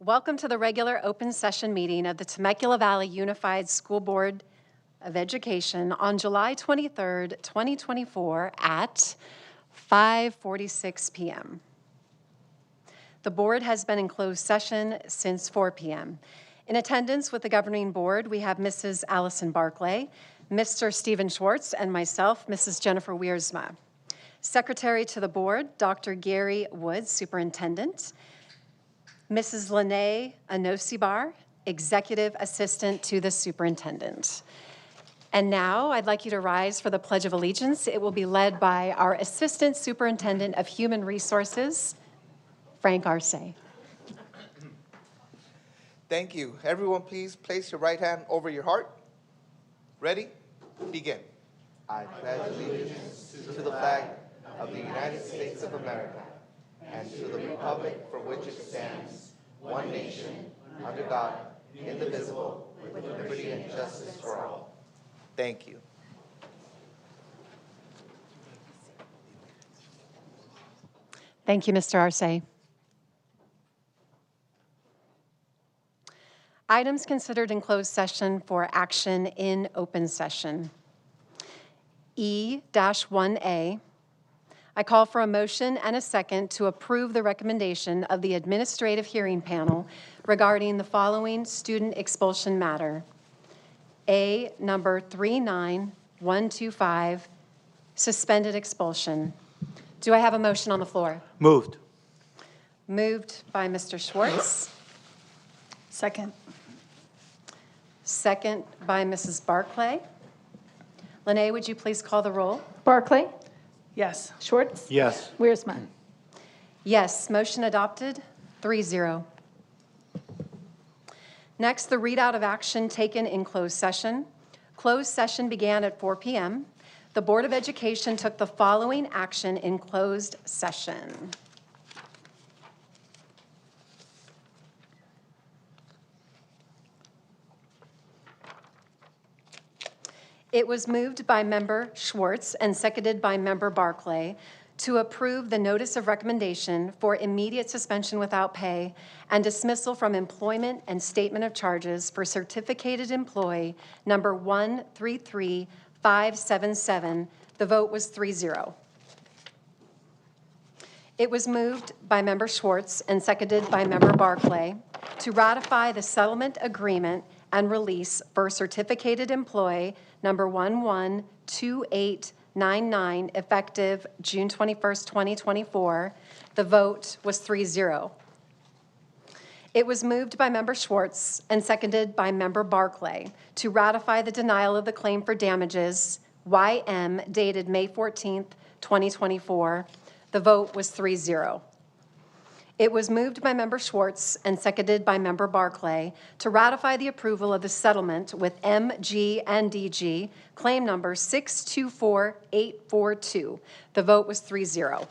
Welcome to the regular open session meeting of the Temecula Valley Unified School Board of Education on July 23rd, 2024 at 5:46 p.m. The board has been in closed session since 4 p.m. In attendance with the governing board, we have Mrs. Allison Barclay, Mr. Stephen Schwartz, and myself, Mrs. Jennifer Wiersma. Secretary to the board, Dr. Gary Woods, Superintendent, Mrs. Lene Anosibar, Executive Assistant to the Superintendent. And now I'd like you to rise for the Pledge of Allegiance. It will be led by our Assistant Superintendent of Human Resources, Frank Arce. Thank you. Everyone, please place your right hand over your heart. Ready? Begin. I pledge allegiance to the flag of the United States of America and to the republic for which it stands, one nation, under God, indivisible, with liberty and justice for all. Thank you. Thank you, Mr. Arce. Items considered in closed session for action in open session. E-1A. I call for a motion and a second to approve the recommendation of the Administrative Hearing Panel regarding the following student expulsion matter. A, number 39125, suspended expulsion. Do I have a motion on the floor? Moved. Moved by Mr. Schwartz. Second. Second by Mrs. Barclay. Lene, would you please call the roll? Barclay? Yes. Schwartz? Yes. Wiersma? Yes, motion adopted, 3-0. Next, the readout of action taken in closed session. Closed session began at 4 p.m. The Board of Education took the following action in closed session. It was moved by Member Schwartz and seconded by Member Barclay to approve the notice of recommendation for immediate suspension without pay and dismissal from employment and statement of charges for certificated employee number 133577. The vote was 3-0. It was moved by Member Schwartz and seconded by Member Barclay to ratify the settlement agreement and release for certificated employee number 112899 effective June 21st, 2024. The vote was 3-0. It was moved by Member Schwartz and seconded by Member Barclay to ratify the denial of the claim for damages YM dated May 14th, 2024. The vote was 3-0. It was moved by Member Schwartz and seconded by Member Barclay to ratify the approval of the settlement with MG and DG, claim number 624842. The vote was 3-0.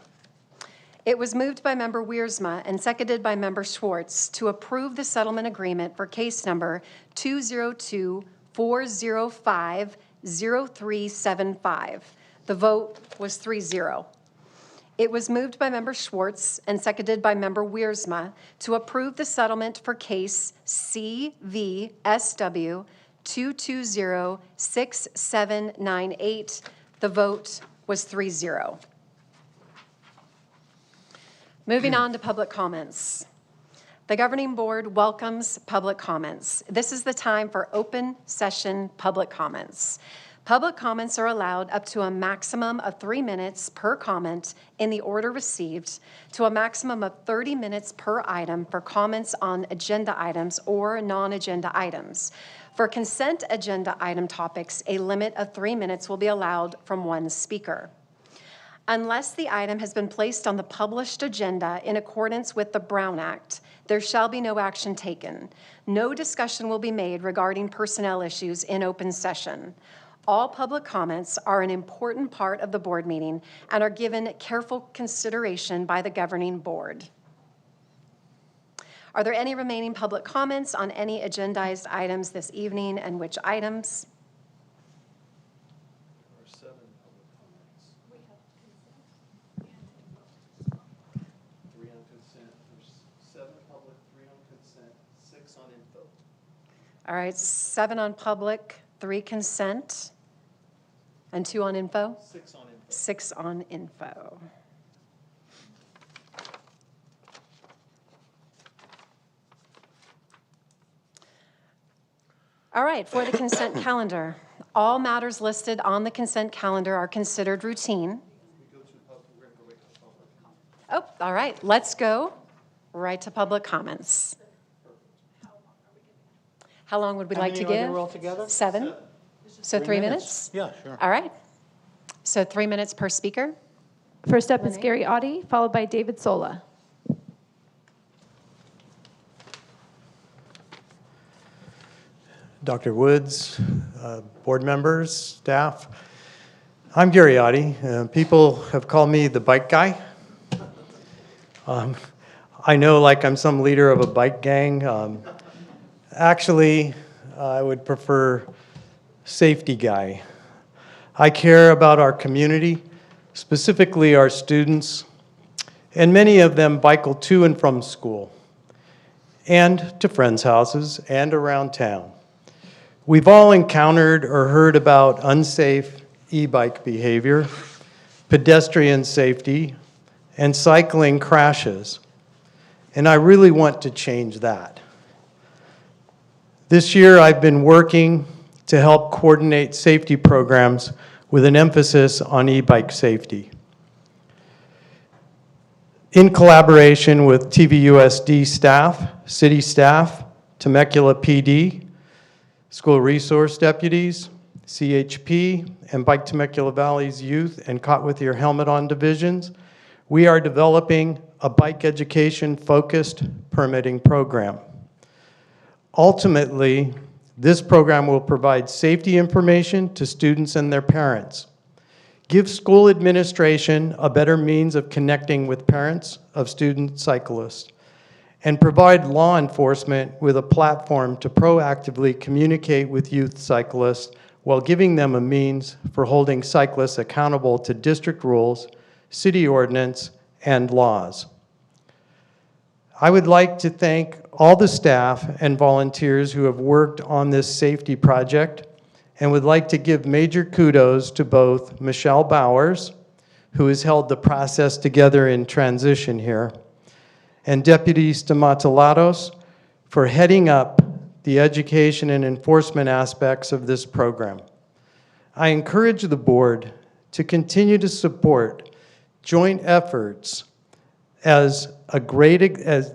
It was moved by Member Wiersma and seconded by Member Schwartz to approve the settlement agreement for case number 202-405-0375. The vote was 3-0. It was moved by Member Schwartz and seconded by Member Wiersma to approve the settlement for case CVSW 2206798. The vote was 3-0. Moving on to public comments. The governing board welcomes public comments. This is the time for open session public comments. Public comments are allowed up to a maximum of 3 minutes per comment in the order received, to a maximum of 30 minutes per item for comments on agenda items or non-agenda items. For consent agenda item topics, a limit of 3 minutes will be allowed from one speaker. Unless the item has been placed on the published agenda in accordance with the Brown Act, there shall be no action taken. No discussion will be made regarding personnel issues in open session. All public comments are an important part of the board meeting and are given careful consideration by the governing board. Are there any remaining public comments on any agendized items this evening, and which items? There are 7 public comments. We have consent. 3 on consent. There's 7 public, 3 on consent. 6 on info. All right, 7 on public, 3 consent, and 2 on info? 6 on info. 6 on info. All right, for the consent calendar, all matters listed on the consent calendar are considered routine. Oh, all right, let's go right to public comments. How long would we like to How many are give? there altogether? 7? So 3 minutes? Yeah, sure. All right. So 3 minutes per speaker. First up is Gary Audie, followed by David Sola. Dr. Woods, board members, staff. I'm Gary Audie. People have called me the bike guy. I know like I'm some leader of a bike gang. Actually, I would prefer safety guy. I care about our community, specifically our students, and many of them cycle to and from school, and to friends' houses, and around town. We've all encountered or heard about unsafe e-bike behavior, pedestrian safety, and cycling crashes, and I really want to change that. This year, I've been working to help coordinate safety programs with an emphasis on e-bike safety. In collaboration with TVUSD staff, city staff, Temecula PD, school resource deputies, CHP, and Bike Temecula Valley's youth and Caught With Your Helmet On divisions, we are developing a bike education-focused permitting program. Ultimately, this program will provide safety information to students and their parents, give school administration a better means of connecting with parents of student cyclists, and provide law enforcement with a platform to proactively communicate with youth cyclists while giving them a means for holding cyclists accountable to district rules, city ordinance, and laws. I would like to thank all the staff and volunteers who have worked on this safety project, and would like to give major kudos to both Michelle Bowers, who has held the process together in transition here, and Deputy Stamatolatos for heading up the education and enforcement aspects of this program. I encourage the board to continue to support joint efforts as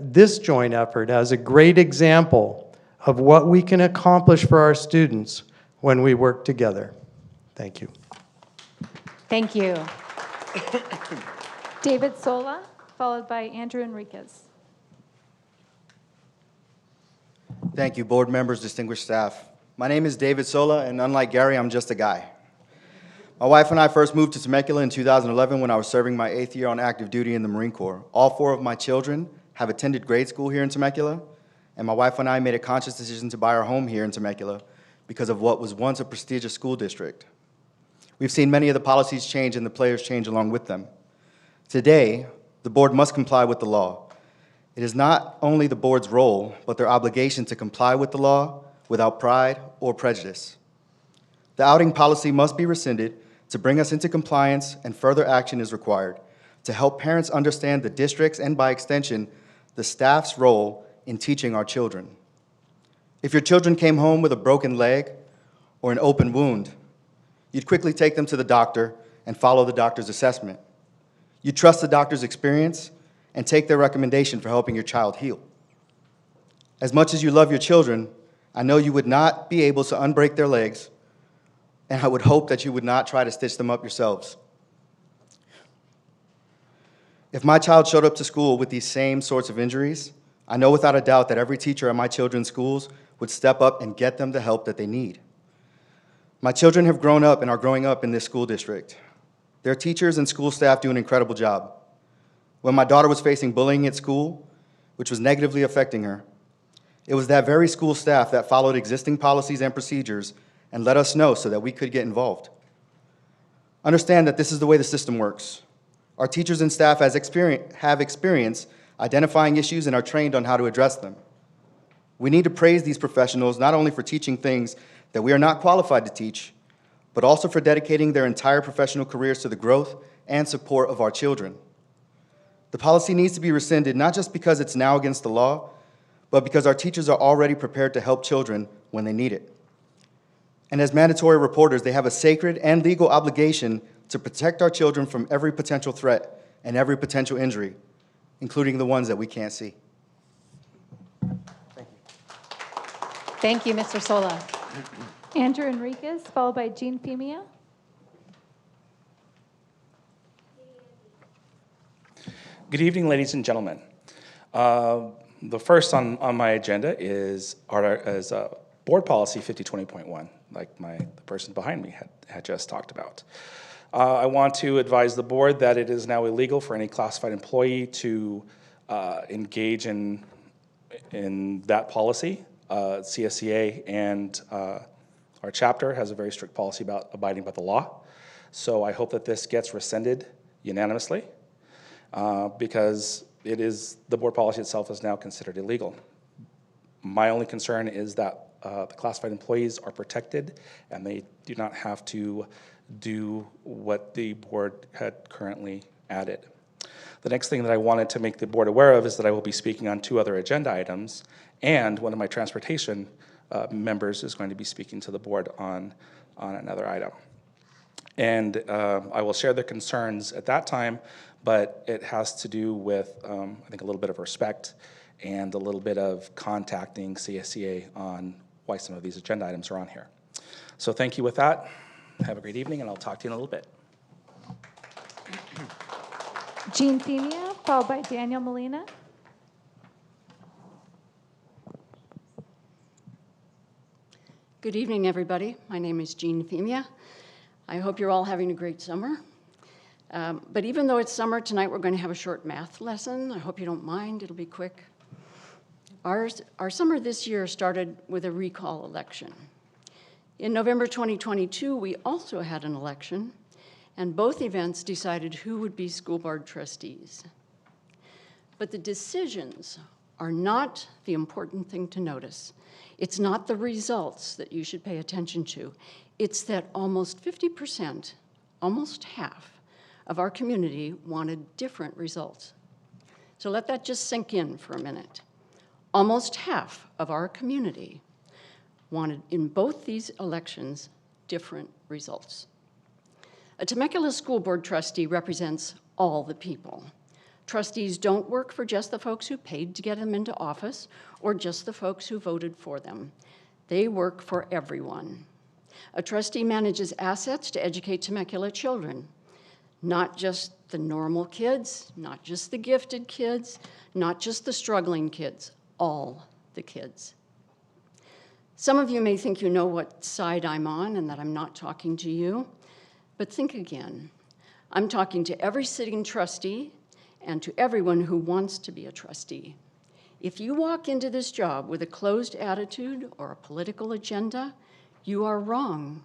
this joint effort as a great example of what we can accomplish for our students when we work together. Thank you. Thank you. David Sola, followed by Andrew Enriquez. Thank you, board members, distinguished staff. My name is David Sola, and unlike Gary, I'm just a guy. My wife and I first moved to Temecula in 2011 when I was serving my 8th year on active duty in the Marine Corps. All 4 of my children have attended grade school here in Temecula, and my wife and I made a conscious decision to buy our home here in Temecula because of what was once a prestigious school district. We've seen many of the policies change and the players change along with them. Today, the board must comply with the law. It is not only the board's role, but their obligation to comply with the law without pride or prejudice. The outing policy must be rescinded to bring us into compliance, and further action is required to help parents understand the district's and, by extension, the staff's role in teaching our children. If your children came home with a broken leg or an open wound, you'd quickly take them to the doctor and follow the doctor's assessment. You'd trust the doctor's experience and take their recommendation for helping your child heal. As much as you love your children, I know you would not be able to unbreak their legs, and I would hope that you would not try to stitch them up yourselves. If my child showed up to school with these same sorts of injuries, I know without a doubt that every teacher at my children's schools would step up and get them the help that they need. My children have grown up and are growing up in this school district. Their teachers and school staff do an incredible job. When my daughter was facing bullying at school, which was negatively affecting her, it was that very school staff that followed existing policies and procedures and let us know so that we could get involved. Understand that this is the way the system works. Our teachers and staff have experience identifying issues and are trained on how to address them. We need to praise these professionals not only for teaching things that we are not qualified to teach, but also for dedicating their entire professional careers to the growth and support of our children. The policy needs to be rescinded not just because it's now against the law, but because our teachers are already prepared to help children when they need it. And as mandatory reporters, they have a sacred and legal obligation to protect our children from every potential threat and every potential injury, including the ones that we can't see. Thank you, Mr. Sola. Andrew Enriquez, followed by Jean Femia. Good evening, ladies and gentlemen. The first on my agenda is Board Policy 5020.1, like the person behind me had just talked about. I want to advise the board that it is now illegal for any classified employee to engage in that policy. CSEA and our chapter has a very strict policy about abiding by the law. So I hope that this gets rescinded unanimously because the board policy itself is now considered illegal. My only concern is that the classified employees are protected and they do not have to do what the board had currently added. The next thing that I wanted to make the board aware of is that I will be speaking on 2 other agenda items, and one of my transportation members is going to be speaking to the board on another item. And I will share the concerns at that time, but it has to do with, I think, a little bit of respect and a little bit of contacting CSEA on why some of these agenda items are on here. So thank you with that. Have a great evening, and I'll talk to you in a little bit. Jean Femia, followed by Daniel Molina. Good evening, everybody. My name is Jean Femia. I hope you're all having a great summer. But even though it's summer, tonight we're going to have a short math lesson. I hope you don't mind. It'll be quick. Our summer this year started with a recall election. In November 2022, we also had an election, and both events decided who would be school board trustees. But the decisions are not the important thing to notice. It's not the results that you should pay attention to. It's that almost 50%, almost half, of our community wanted different results. So let that just sink in for a minute. Almost half of our community wanted, in both these elections, different results. A Temecula School Board trustee represents all the people. Trustees don't work for just the folks who paid to get them into office or just the folks who voted for them. They work for everyone. A trustee manages assets to educate Temecula children, not just the normal kids, not just the gifted kids, not just the struggling kids, all the kids. Some of you may think you know what side I'm on and that I'm not talking to you, but think again. I'm talking to every sitting trustee and to everyone who wants to be a trustee. If you walk into this job with a closed attitude or a political agenda, you are wrong.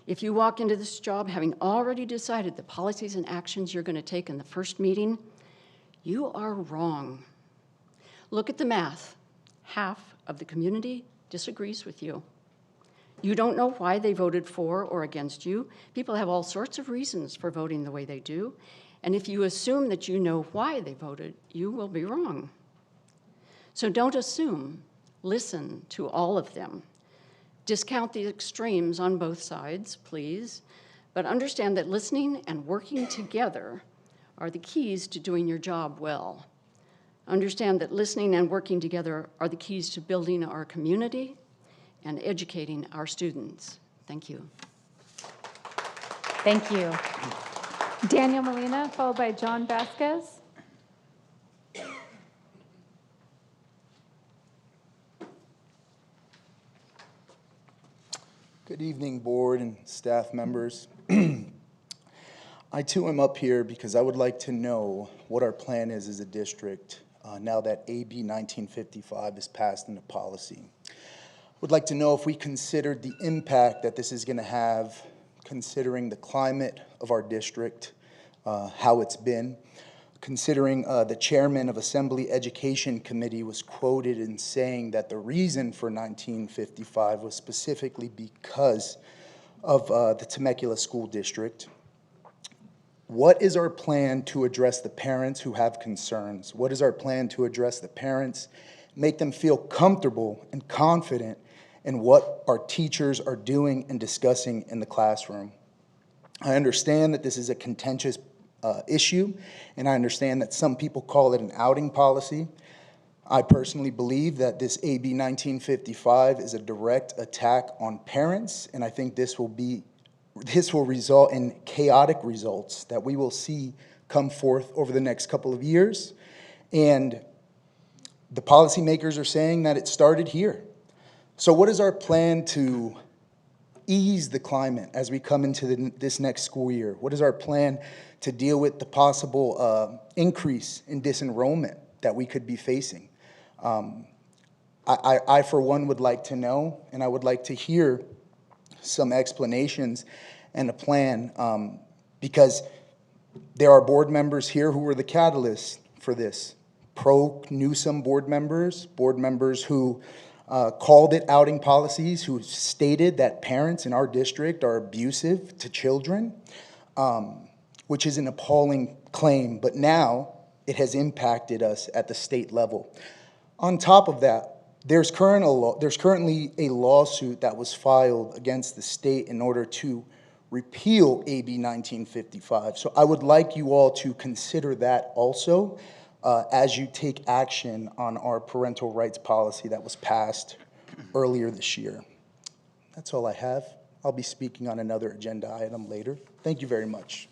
If you walk into this job having already decided the policies and actions you're going to take in the first meeting, you are wrong. Look at the math. Half of the community disagrees with you. You don't know why they voted for or against you. People have all sorts of reasons for voting the way they do. And if you assume that you know why they voted, you will be wrong. So don't assume. Listen to all of them. Discount the extremes on both sides, please. But understand that listening and working together are the keys to doing your job well. Understand that listening and working together are the keys to building our community and educating our students. Thank you. Thank you. Daniel Molina, followed by John Vasquez. Good evening, board and staff members. I too am up here because I would like to know what our plan is as a district now that AB 1955 is passed into policy. Would like to know if we considered the impact that this is going to have, considering the climate of our district, how it's been, considering the chairman of Assembly Education Committee was quoted in saying that the reason for 1955 was specifically because of the Temecula School District. What is our plan to address the parents who have concerns? What is our plan to address the parents, make them feel comfortable and confident in what our teachers are doing and discussing in the classroom? I understand that this is a contentious issue, and I understand that some people call it an outing policy. I personally believe that this AB 1955 is a direct attack on parents, and I think this will result in chaotic results that we will see come forth over the next couple of years. And the policymakers are saying that it started here. So what is our plan to ease the climate as we come into this next school year? What is our plan to deal with the possible increase in disenrollment that we could be facing? I, for one, would like to know, and I would like to hear some explanations and a plan, because there are board members here who were the catalysts for this. Pro-Newsom board members who called it outing policies, who stated that parents in our district are abusive to children, which is an appalling claim, but now it has impacted us at the state level. On top of that, there's currently a lawsuit that was filed against the state in order to repeal AB 1955. So I would like you all to consider that also as you take action on our parental rights policy that was passed earlier this year. That's all I have. I'll be speaking on another agenda item later. Thank you very much.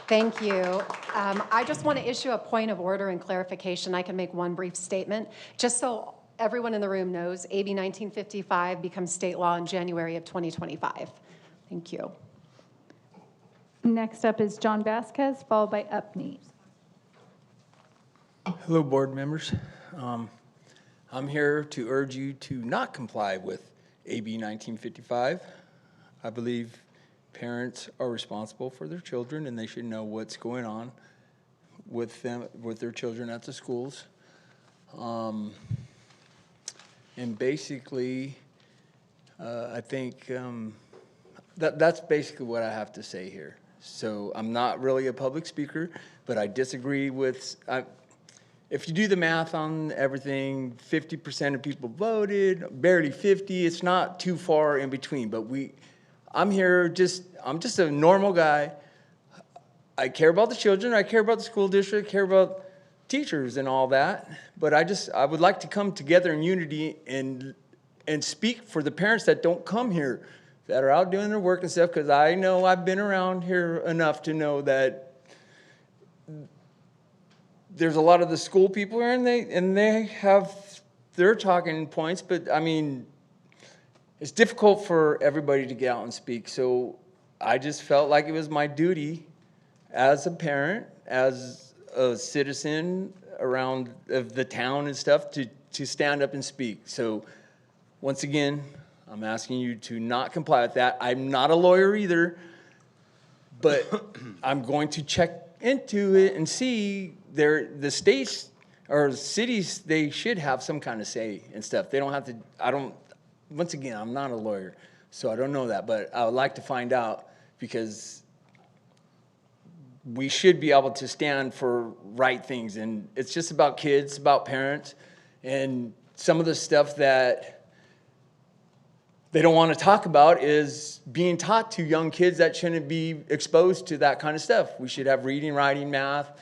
Thank you. I just want to issue a point of order and clarification. I can make one brief statement. Just so everyone in the room knows, AB 1955 becomes state law in January of 2025. Thank you. Next up is John Vasquez, followed by Upney. Hello, board members. I'm here to urge you to not comply with AB 1955. I believe parents are responsible for their children, and they should know what's going on with their children at the schools. And basically, I think that's basically what I have to say here. So I'm not really a public speaker, but I disagree with. If you do the math on everything, 50% of people voted, barely 50. It's not too far in between, but I'm just a normal guy. I care about the children, I care about the school district, I care about teachers and all that, but I would like to come together in unity and speak for the parents that don't come here, that are out doing their work and stuff, because I know I've been around here enough to know that there's a lot of the school people here, and they have their talking points, but I mean, it's difficult for everybody to get out and speak. So I just felt like it was my duty as a parent, as a citizen around of the town and stuff, to stand up and speak. So once again, I'm asking you to not comply with that. I'm not a lawyer either, but I'm going to check into it and see the states or cities, they should have some kind of say and stuff. They don't have to, once again, I'm not a lawyer, so I don't know that, but I would like to find out, because we should be able to stand for right things, and it's just about kids, about parents, and some of the stuff that they don't want to talk about is being taught to young kids that shouldn't be exposed to that kind of stuff. We should have reading, writing, math,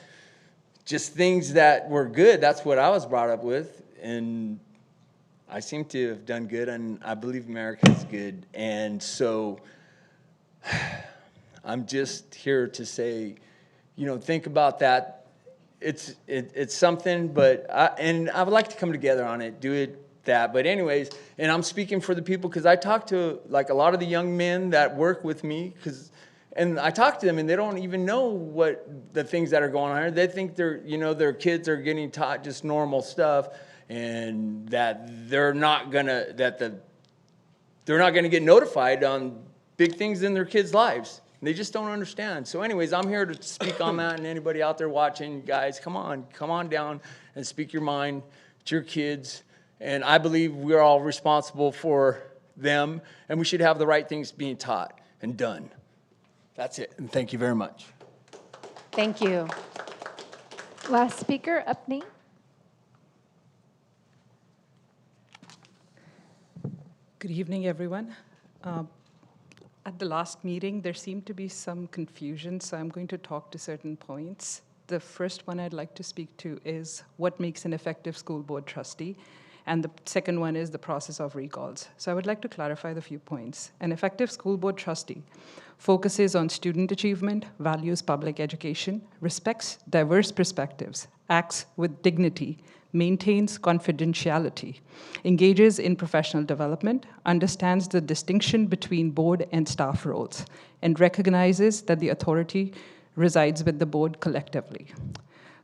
just things that were good. That's what I was brought up with, and I seem to have done good, and I believe America's good. And so I'm just here to say, think about that. It's something, but I would like to come together on it, do it that. But anyways, and I'm speaking for the people, because I talk to like a lot of the young men that work with me, and I talk to them, and they don't even know what the things that are going on here. They think their kids are getting taught just normal stuff, and that they're not gonna get notified on big things in their kids' lives. And they just don't understand. So anyways, I'm here to speak on that, and anybody out there watching, guys, come on down and speak your mind to your kids. And I believe we're all responsible for them, and we should have the right things being taught and done. That's it, and thank you very much. Thank you. Last speaker, Upney. Good evening, everyone. At the last meeting, there seemed to be some confusion, so I'm going to talk to certain points. The first one I'd like to speak to is what makes an effective school board trustee, and the second one is the process of recalls. So I would like to clarify the few points. An effective school board trustee focuses on student achievement, values public education, respects diverse perspectives, acts with dignity, maintains confidentiality, engages in professional development, understands the distinction between board and staff roles, and recognizes that the authority resides with the board collectively.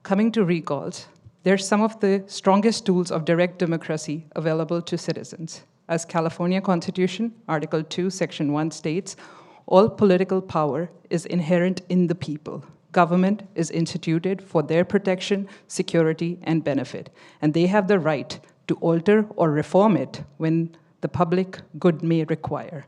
Coming to recalls, they're some of the strongest tools of direct democracy available to citizens. As California Constitution, Article 2, Section 1 states, all political power is inherent in the people. Government is instituted for their protection, security, and benefit, and they have the right to alter or reform it when the public good may require.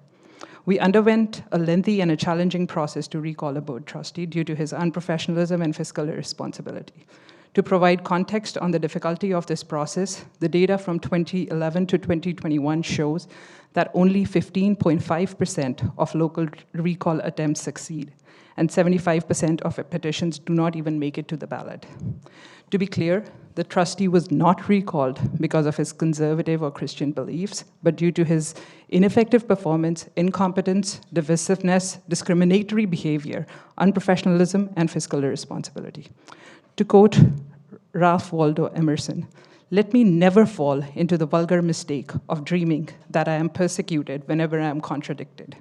We underwent a lengthy and a challenging process to recall a board trustee due to his unprofessionalism and fiscal irresponsibility. To provide context on the difficulty of this process, the data from 2011 to 2021 shows that only 15.5% of local recall attempts succeed, and 75% of petitions do not even make it to the ballot. To be clear, the trustee was not recalled because of his conservative or Christian beliefs, but due to his ineffective performance, incompetence, divisiveness, discriminatory behavior, unprofessionalism, and fiscal irresponsibility. To quote Ralph Waldo Emerson, "Let me never fall into the vulgar mistake of dreaming that I am persecuted whenever I am contradicted."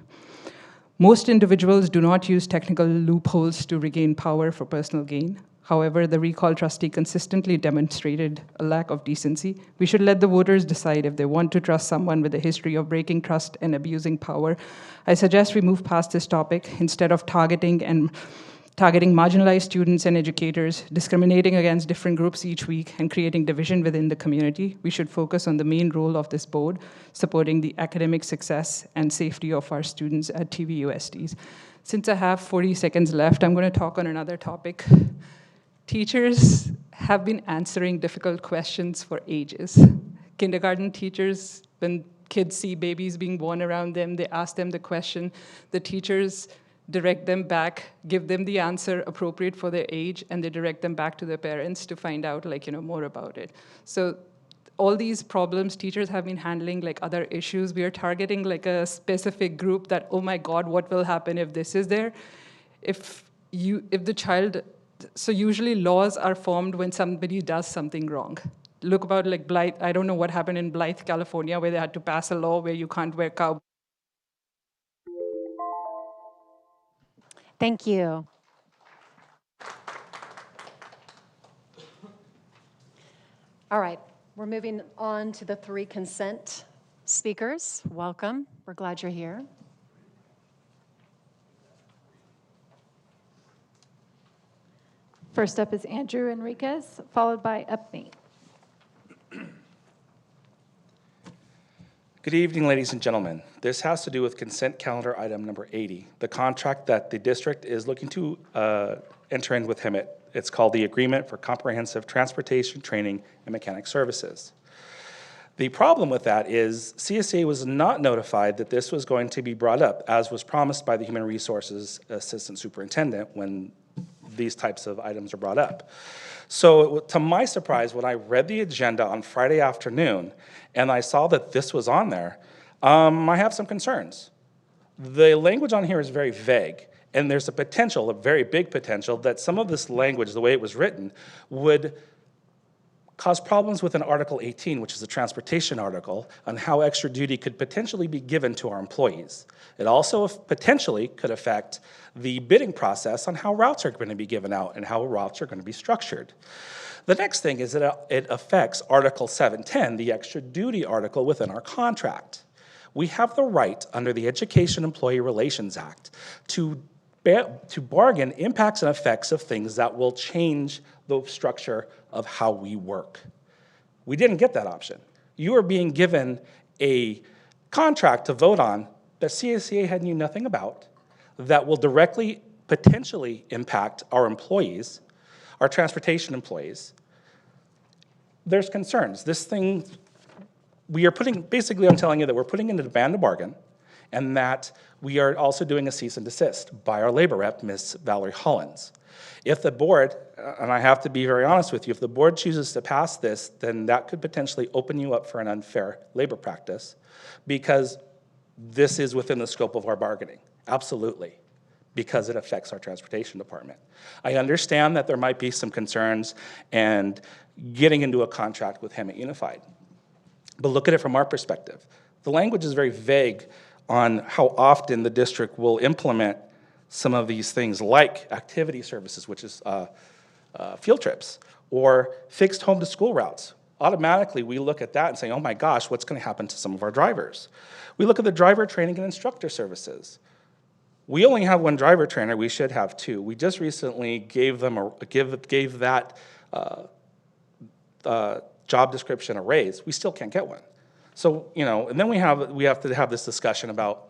Most individuals do not use technical loopholes to regain power for personal gain. However, the recall trustee consistently demonstrated a lack of decency. We should let the voters decide if they want to trust someone with a history of breaking trust and abusing power. I suggest we move past this topic instead of targeting marginalized students and educators, discriminating against different groups each week, and creating division within the community. We should focus on the main role of this board, supporting the academic success and safety of our students at TVUSDs. Since I have 40 seconds left, I'm going to talk on another topic. Teachers have been answering difficult questions for ages. Kindergarten teachers, when kids see babies being born around them, they ask them the question. The teachers direct them back, give them the answer appropriate for their age, and they direct them back to their parents to find out, more about it. So all these problems teachers have been handling like other issues. We are targeting like a specific group that, oh my God, what will happen if this is there? So usually laws are formed when somebody does something wrong. Look about like Blythe, I don't know what happened in Blythe, California, where they had to pass a law where you can't wear cowboy. Thank you. All right, we're moving on to the 3 consent speakers. Welcome, we're glad you're here. First up is Andrew Enriquez, followed by Upney. Good evening, ladies and gentlemen. This has to do with consent calendar item number 80, the contract that the district is looking to enter in with HIMIT. It's called the Agreement for Comprehensive Transportation, Training, and Mechanic Services. The problem with that is CSA was not notified that this was going to be brought up, as was promised by the Human Resources Assistant Superintendent when these types of items are brought up. So to my surprise, when I read the agenda on Friday afternoon and I saw that this was on there, I have some concerns. The language on here is very vague, and there's a potential, a very big potential, that some of this language, the way it was written, would cause problems with an Article 18, which is a transportation article, on how extra duty could potentially be given to our employees. It also potentially could affect the bidding process on how routes are going to be given out and how routes are going to be structured. The next thing is that it affects Article 710, the extra duty article within our contract. We have the right under the Education Employee Relations Act to to bargain impacts and effects of things that will change the structure of how we work. We didn't get that option. You are being given a contract to vote on that CSEA had knew nothing about, that will directly, potentially impact our employees, our transportation employees. There's concerns. This thing, we are putting, basically I'm telling you that we're putting in a demand to bargain, and that we are also doing a cease and desist by our labor rep, Ms. Valerie Hollins. If the board, and I have to be very honest with you, if the board chooses to pass this, then that could potentially open you up for an unfair labor practice, because this is within the scope of our bargaining, absolutely, because it affects our transportation department. I understand that there might be some concerns and getting into a contract with Hemet Unified, but look at it from our perspective. The language is very vague on how often the district will implement some of these things, like activity services, which is field trips, or fixed home to school routes. Automatically, we look at that and say, oh my gosh, what's going to happen to some of our drivers? We look at the driver training and instructor services. We only have one driver trainer, we should have two. We just recently gave them gave that job description a raise. We still can't get one. So, you know, and then we have to have this discussion about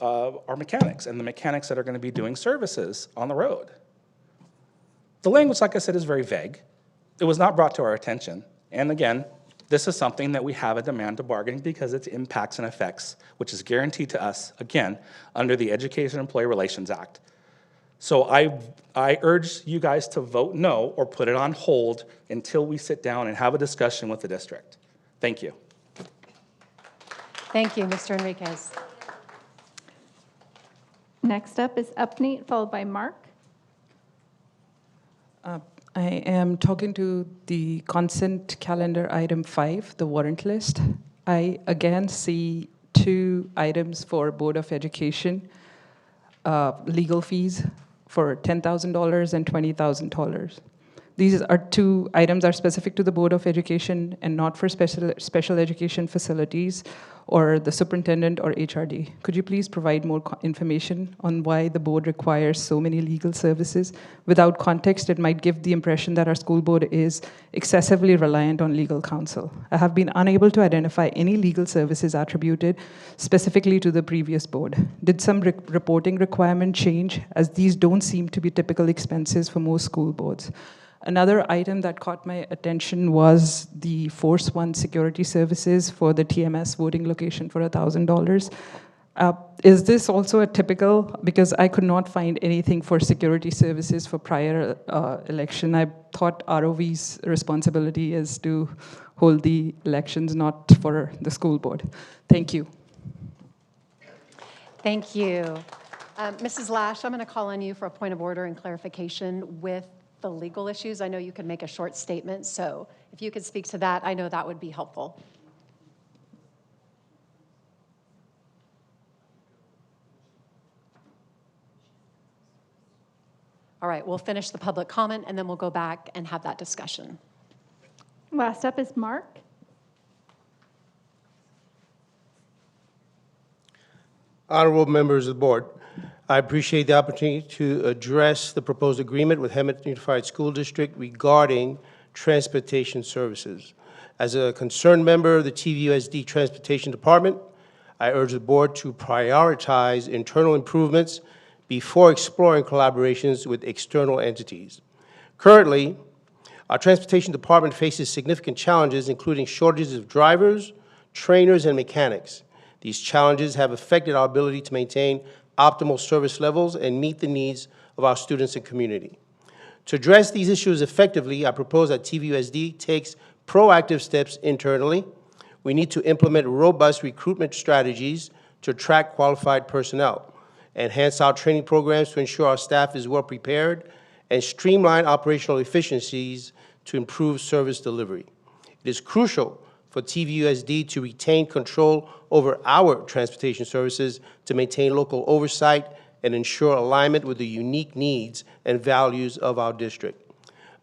our mechanics and the mechanics that are going to be doing services on the road. The language, like I said, is very vague. It was not brought to our attention. And again, this is something that we have a demand to bargain because it's impacts and effects, which is guaranteed to us, again, under the Education and Employee Relations Act. So I urge you guys to vote no or put it on hold until we sit down and have a discussion with the district. Thank you. Thank you, Mr. Enriquez. Next up is Upneat, followed by Mark. I am talking to the consent calendar item 5, the warrant list. I again see 2 items for Board of Education, legal fees for $10,000 and $20,000. These are 2 items are specific to the Board of Education and not for special education facilities or the superintendent or HRD. Could you please provide more information on why the board requires so many legal services? Without context, it might give the impression that our school board is excessively reliant on legal counsel. I have been unable to identify any legal services attributed specifically to the previous board. Did some reporting requirement change, as these don't seem to be typical expenses for most school boards? Another item that caught my attention was the Force One security services for the TMS voting location for $1,000. Is this also a typical, because I could not find anything for security services for prior election. I thought ROV's responsibility is to hold the elections, not for the school board. Thank you. Thank you. Mrs. Lash, I'm going to call on you for a point of order and clarification with the legal issues. I know you can make a short statement, so if you could speak to that, I know that would be helpful. All right, we'll finish the public comment and then we'll go back and have that discussion. Last up is Mark. Honorable members of the board, I appreciate the opportunity to address the proposed agreement with Hemet Unified School District regarding transportation services. As a concerned member of the TVUSD Transportation Department, I urge the board to prioritize internal improvements before exploring collaborations with external entities. Currently, our transportation department faces significant challenges, including shortages of drivers, trainers, and mechanics. These challenges have affected our ability to maintain optimal service levels and meet the needs of our students and community. To address these issues effectively, I propose that TVUSD takes proactive steps internally. We need to implement robust recruitment strategies to attract qualified personnel, enhance our training programs to ensure our staff is well prepared, and streamline operational efficiencies to improve service delivery. It is crucial for TVUSD to retain control over our transportation services to maintain local oversight and ensure alignment with the unique needs and values of our district.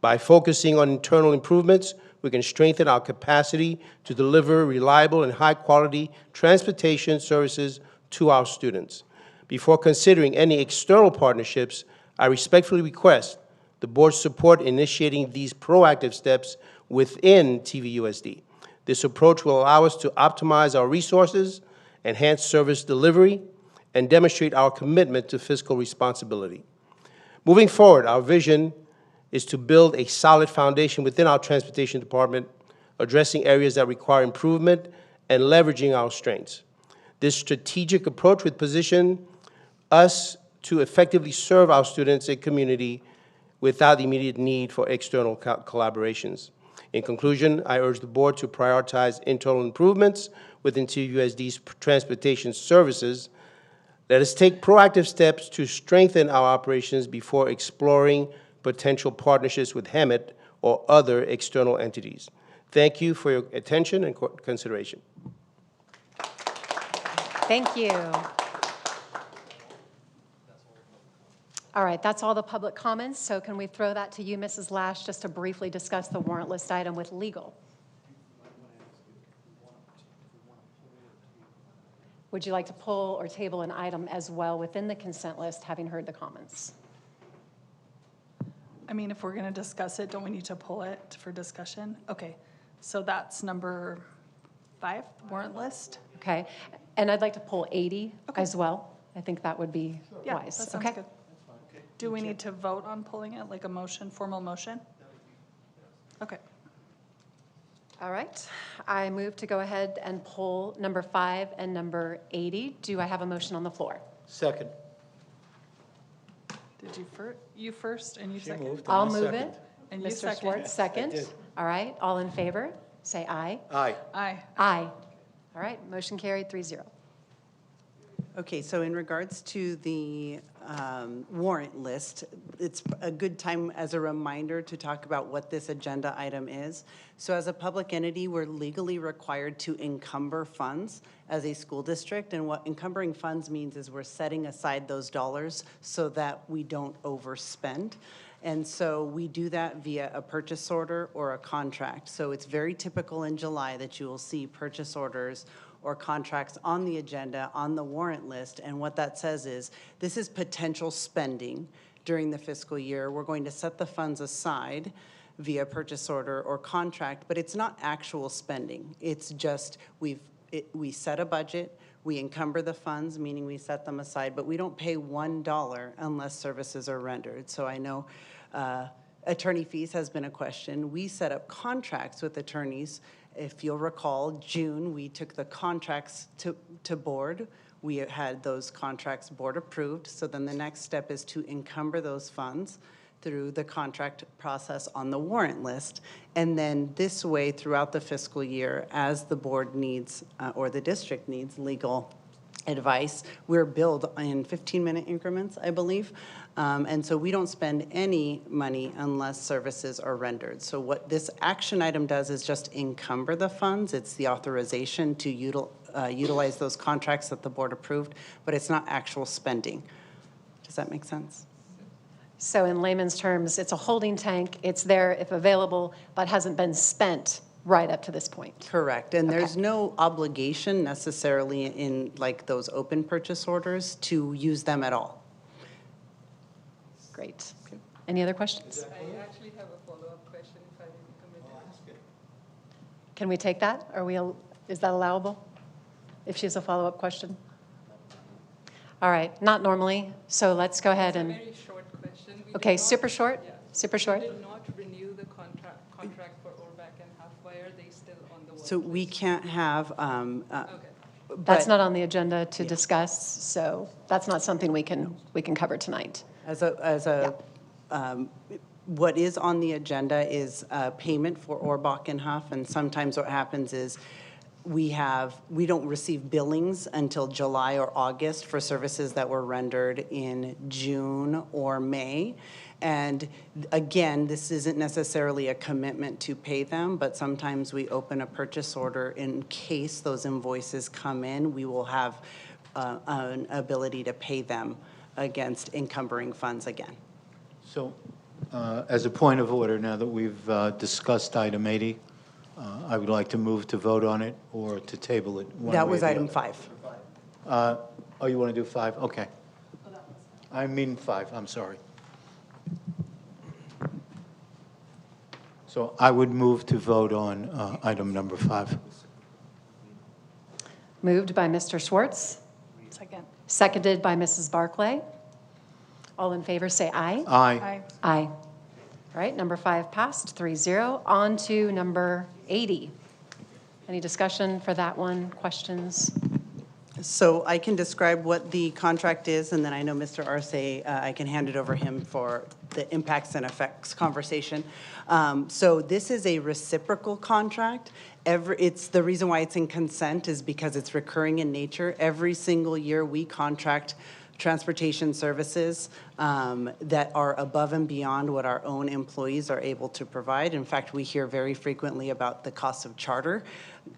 By focusing on internal improvements, we can strengthen our capacity to deliver reliable and high-quality transportation services to our students. Before considering any external partnerships, I respectfully request the board's support in initiating these proactive steps within TVUSD. This approach will allow us to optimize our resources, enhance service delivery, and demonstrate our commitment to fiscal responsibility. Moving forward, our vision is to build a solid foundation within our transportation department, addressing areas that require improvement and leveraging our strengths. This strategic approach would position us to effectively serve our students and community without immediate need for external collaborations. In conclusion, I urge the board to prioritize internal improvements within TVUSD's transportation services. Let us take proactive steps to strengthen our operations before exploring potential partnerships with Hemet or other external entities. Thank you for your attention and consideration. Thank you. All right, that's all the public comments, so can we throw that to you, Mrs. Lash, just to briefly discuss the warrant list item with legal? Would you like to pull or table an item as well within the consent list, having heard the comments? I mean, if we're going to discuss it, don't we need to pull it for discussion? Okay, so that's number 5, the warrant list. Okay, and I'd like to pull 80 as well. I think that would be Yeah, wise. that sounds Okay. good. Do we need to vote on pulling it, like a motion, formal motion? Okay. All right, I move to go ahead and pull number 5 and number 80. Do I have a motion on the floor? Second. Did you first and you second? moved. I'll move it. And you Mr. second. Schwartz, second. did. All right, all in favor, say aye. Aye. Aye. Aye. All right, motion carried 3-0. Okay, so in regards to the warrant list, it's a good time as a reminder to talk about what this agenda item is. So as a public entity, we're legally required to encumber funds as a school district. And what encumbering funds means is we're setting aside those dollars so that we don't overspend. And so we do that via a purchase order or a contract. So it's very typical in July that you will see purchase orders or contracts on the agenda, on the warrant list. And what that says is, this is potential spending during the fiscal year. We're going to set the funds aside via purchase order or contract, but it's not actual spending. It's just we set a budget, we encumber the funds, meaning we set them aside, but we don't pay $1 unless services are rendered. So I know attorney fees has been a question. We set up contracts with attorneys. If you'll recall, June, we took the contracts to board. We had those contracts board approved. So then the next step is to encumber those funds through the contract process on the warrant list. And then this way, throughout the fiscal year, as the board needs or the district needs legal advice, we're billed in 15-minute increments, I believe. And so we don't spend any money unless services are rendered. So what this action item does is just encumber the funds. It's the authorization to utilize those contracts that the board approved, but it's not actual spending. Does that make sense? So in layman's terms, it's a holding tank. It's there if available, but hasn't been spent right up to this point. Correct. And there's Okay. no obligation necessarily in like those open purchase orders to use them at all. Great. Any other questions? I actually have a follow-up question if I may be permitted. Can we take that? Is that allowable? If she has a follow-up question? All right, not normally, so let's go ahead and, Very short question. We okay, did not- super short? yeah. Super short? We did not renew the contract for Orback and Half. Why are they still on the warrant So we list? can't have, Okay. That's but not on the agenda to discuss, so that's not something we can cover tonight. what is on the agenda is payment for Orbach and Huff, and sometimes what happens is we don't receive billings until July or August for services that were rendered in June or May. And again, this isn't necessarily a commitment to pay them, but sometimes we open a purchase order in case those invoices come in. We will have an ability to pay them against encumbering funds again. So, as a point of order, now that we've discussed item 80, I would like to move to vote on it or to table it. one That way was or the item other. 5. Oh, you want to do 5? Okay. I mean 5, I'm sorry. So I would move to vote on item number 5. Moved by Mr. Schwartz, Second. seconded by Mrs. Barclay. All in favor, say aye. Aye. Aye. Aye. All right, number 5 passed, 3-0. On to number 80. Any discussion for that one? Questions? So I can describe what the contract is, and then I know Mr. Arce, I can hand it over him for the impacts and effects conversation. So this is a reciprocal contract. It's the reason why it's in consent is because it's recurring in nature. Every single year, we contract transportation services that are above and beyond what our own employees are able to provide. In fact, we hear very frequently about the cost of charter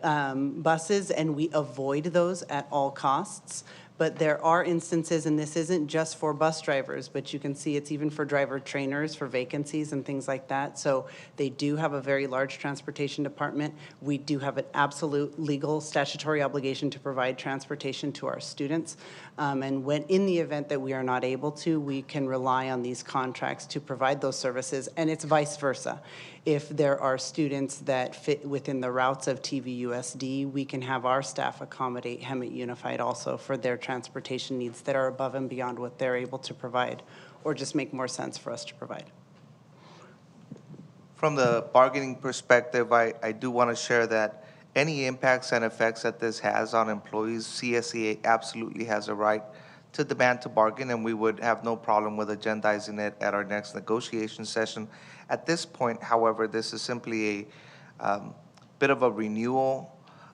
buses, and we avoid those at all costs. But there are instances, and this isn't just for bus drivers, but you can see it's even for driver trainers for vacancies and things like that. So they do have a very large transportation department. We do have an absolute legal statutory obligation to provide transportation to our students. And when in the event that we are not able to, we can rely on these contracts to provide those services, and it's vice versa. If there are students that fit within the routes of TVUSD, we can have our staff accommodate Hemet Unified also for their transportation needs that are above and beyond what they're able to provide, or just make more sense for us to provide. From the bargaining perspective, I do want to share that any impacts and effects that this has on employees, CSEA absolutely has a right to demand to bargain, and we would have no problem with agendizing it at our next negotiation session. At this point, however, this is simply a bit of a renewal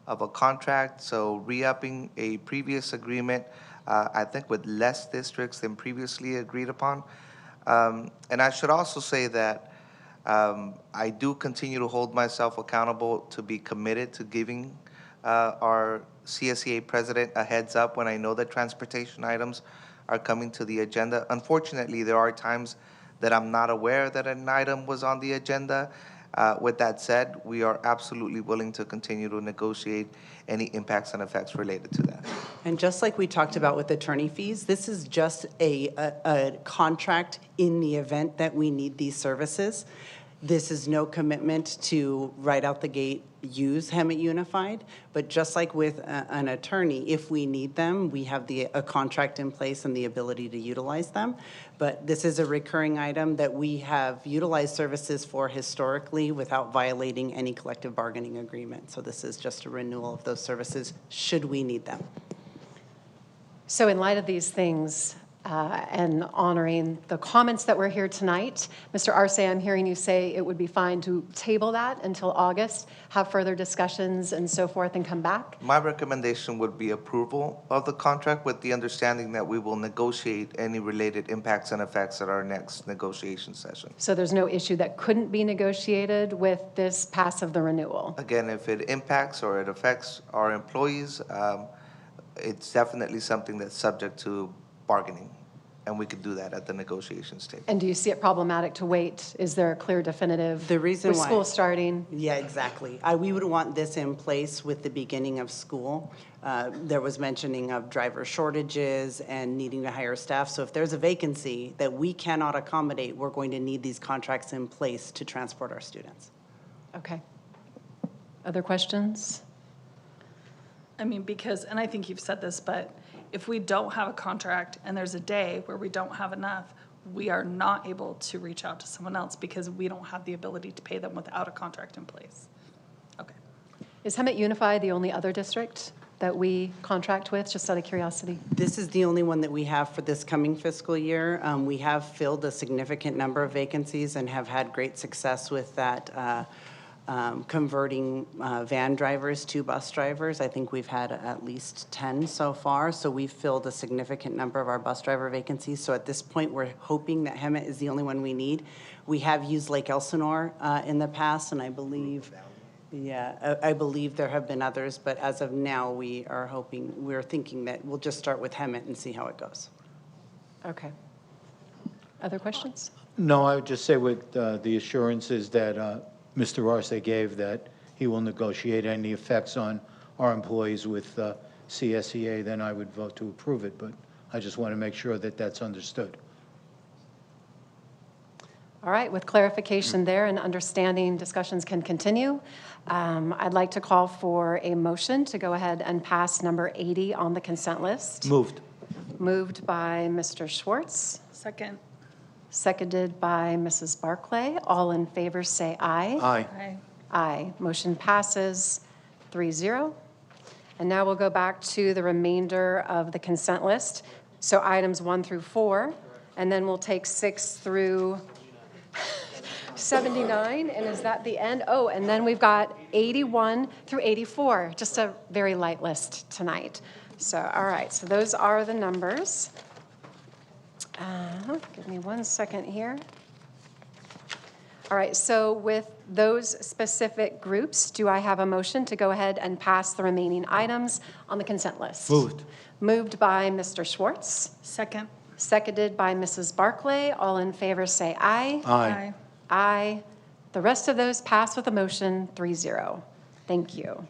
of a contract, so re-upping a previous agreement, I think with less districts than previously agreed upon. And I should also say that I do continue to hold myself accountable to be committed to giving our CSEA president a heads up when I know that transportation items are coming to the agenda. Unfortunately, there are times that I'm not aware that an item was on the agenda. With that said, we are absolutely willing to continue to negotiate any impacts and effects related to that. And just like we talked about with attorney fees, this is just a contract in the event that we need these services. This is no commitment to right out the gate use Hemet Unified, but just like with an attorney, if we need them, we have a contract in place and the ability to utilize them. But this is a recurring item that we have utilized services for historically without violating any collective bargaining agreement. So this is just a renewal of those services should we need them. So in light of these things, and honoring the comments that were here tonight, Mr. Arce, I'm hearing you say it would be fine to table that until August, have further discussions and so forth, and come back? My recommendation would be approval of the contract with the understanding that we will negotiate any related impacts and effects at our next negotiation session. So there's no issue that couldn't be negotiated with this pass of the renewal? Again, if it impacts or it affects our employees, it's definitely something that's subject to bargaining, and we could do that at the negotiations table. And do you see it problematic to wait? Is there a clear definitive? The reason with why- school starting? Yeah, exactly. We would want this in place with the beginning of school. There was mentioning of driver shortages and needing to hire staff. So if there's a vacancy that we cannot accommodate, we're going to need these contracts in place to transport our students. Okay. Other questions? I mean, because, and I think you've said this, but if we don't have a contract and there's a day where we don't have enough, we are not able to reach out to someone else because we don't have the ability to pay them without a contract in place. Okay. Is Hemet Unified the only other district that we contract with, just out of curiosity? This is the only one that we have for this coming fiscal year. We have filled a significant number of vacancies and have had great success with that, converting van drivers to bus drivers. I think we've had at least 10 so far, so we've filled a significant number of our bus driver vacancies. So at this point, we're hoping that Hemet is the only one we need. We have used Lake Elsinore in the past, and I believe, I believe there have been others, but as of now, we're thinking that we'll just start with Hemet and see how it goes. Okay. Other questions? No, I would just say with the assurances that Mr. Arce gave that he will negotiate any effects on our employees with CSEA, then I would vote to approve it, but I just want to make sure that that's understood. All right, with clarification there and understanding, discussions can continue. I'd like to call for a motion to go ahead and pass number 80 on the consent list. Moved. Moved by Mr. Schwartz, Second. seconded by Mrs. Barclay. All in favor say aye. Aye. Aye. Aye. Motion passes 3-0. And now we'll go back to the remainder of the consent list. So items 1 through 4, and then we'll take 6 through 79, and is that the end? Oh, and then we've got 81 through 84, just a very light list tonight. So, all right, so those are the numbers. Give me 1 second here. All right, so with those specific groups, do I have a motion to go ahead and pass the remaining items on the consent list? Moved. Moved by Mr. Schwartz, Second. seconded by Mrs. Barclay. All in favor say aye. Aye. Aye. The rest of those pass with a motion 3-0. Thank you.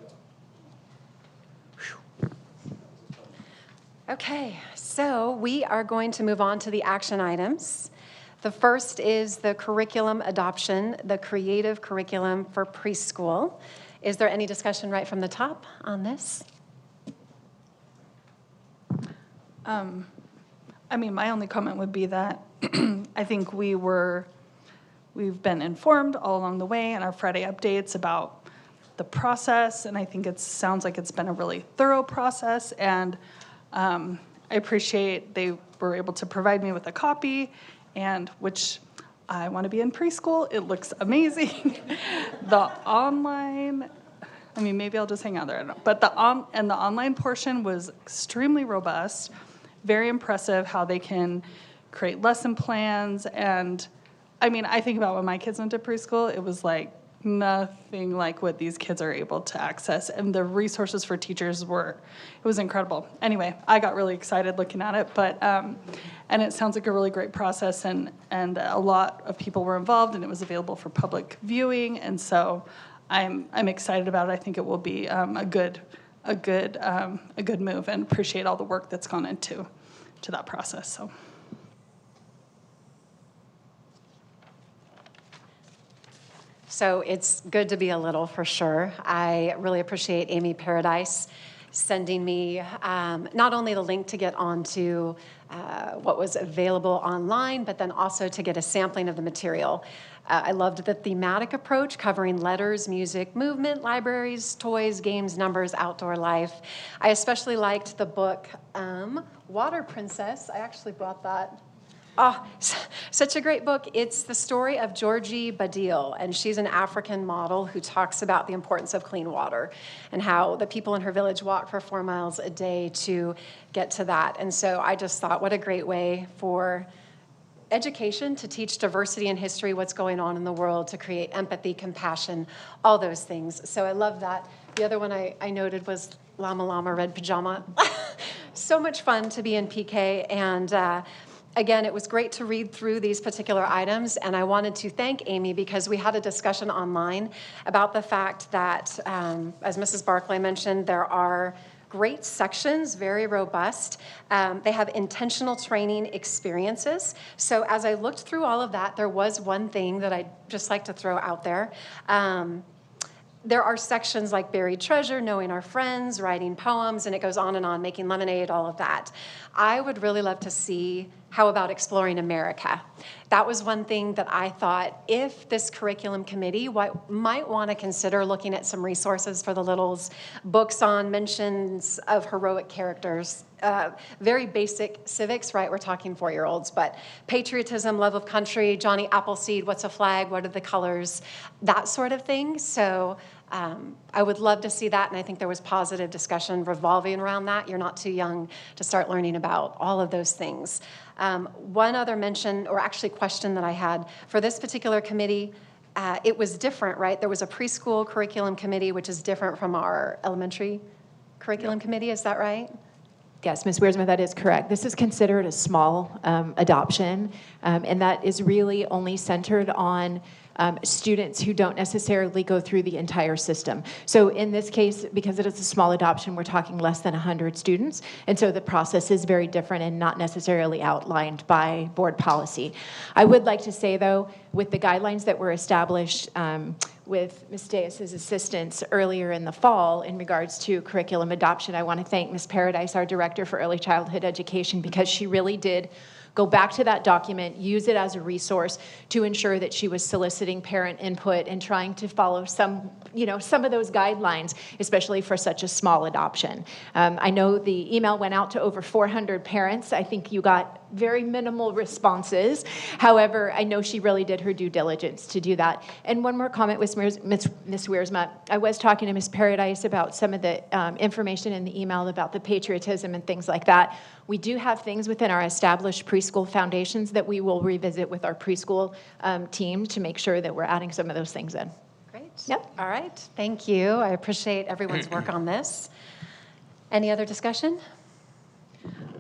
Okay, so we are going to move on to the action items. The first is the curriculum adoption, the creative curriculum for preschool. Is there any discussion right from the top on this? I mean, my only comment would be that I think we've been informed all along the way in our Friday updates about the process, and I think it sounds like it's been a really thorough process, and I appreciate they were able to provide me with a copy, and which I want to be in preschool. It looks amazing. The online, I mean, maybe I'll just hang out there, I don't know. But the online portion was extremely robust, very impressive how they can create lesson plans. And I mean, I think about when my kids went to preschool, it was like nothing like what these kids are able to access. And the resources for teachers it was incredible. Anyway, I got really excited looking at it, but, and it sounds like a really great process, and a lot of people were involved, and it was available for public viewing. And so I'm excited about it. I think it will be a good move, and appreciate all the work that's gone into that process. So it's good to be a little, for sure. I really appreciate Amy Paradise sending me not only the link to get onto what was available online, but then also to get a sampling of the material. I loved the thematic approach covering letters, music, movement, libraries, toys, games, numbers, outdoor life. I especially liked the book Water Princess. I actually brought that. Oh, such a great book. It's the story of Georgie Badil, and she's an African model who talks about the importance of clean water and how the people in her village walk for 4 miles a day to get to that. And so I just thought, what a great way for education to teach diversity and history, what's going on in the world, to create empathy, compassion, all those things. So I love that. The other one I noted was Llama Llama Red Pajama. So much fun to be in PK, and again, it was great to read through these particular items, and I wanted to thank Amy because we had a discussion online about the fact that, as Mrs. Barclay mentioned, there are great sections, very robust. They have intentional training experiences. So as I looked through all of that, there was one thing that I'd just like to throw out there. There are sections like buried treasure, knowing our friends, writing poems, and it goes on, making lemonade, all of that. I would really love to see how about exploring America. That was one thing that I thought, if this curriculum committee might want to consider looking at some resources for the littles, books on mentions of heroic characters, very basic civics, right? We're talking 4-year-olds, but patriotism, love of country, Johnny Appleseed, what's a flag, what are the colors, that sort of thing. So I would love to see that, and I think there was positive discussion revolving around that. You're not too young to start learning about all of those things. One other mention, or actually question that I had, for this particular committee, it was different, right? There was a preschool curriculum committee, which is different from our elementary curriculum committee, is that right? Yes, Ms. Wiersma, that is correct. This is considered a small adoption, and that is really only centered on students who don't necessarily go through the entire system. So in this case, because it is a small adoption, we're talking less than 100 students, and so the process is very different and not necessarily outlined by board policy. I would like to say, though, with the guidelines that were established with Ms. Deus's assistance earlier in the fall in regards to curriculum adoption, I want to thank Ms. Paradise, our Director for Early Childhood Education, because she really did go back to that document, use it as a resource to ensure that she was soliciting parent input and trying to follow some of those guidelines, especially for such a small adoption. I know the email went out to over 400 parents. I think you got very minimal responses. However, I know she really did her due diligence to do that. And one more comment with Ms. Wiersma. I was talking to Ms. Paradise about some of the information in the email about the patriotism and things like that. We do have things within our established preschool foundations that we will revisit with our preschool team to make sure that we're adding some of those things in. Great. Yep. All right. Thank you. I appreciate everyone's work on this. Any other discussion?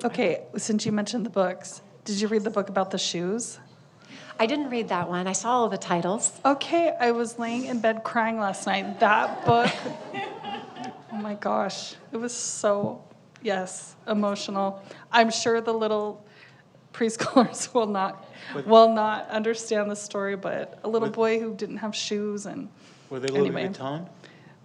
Okay, since you mentioned the books, did you read the book about the shoes? I didn't read that one. I saw all the titles. Okay, I was laying in bed crying last night. That book, oh my gosh, it was so, yes, emotional. I'm sure the little preschoolers will not understand the story, but a little boy who didn't have shoes and Were they anyway. Louis Vuitton?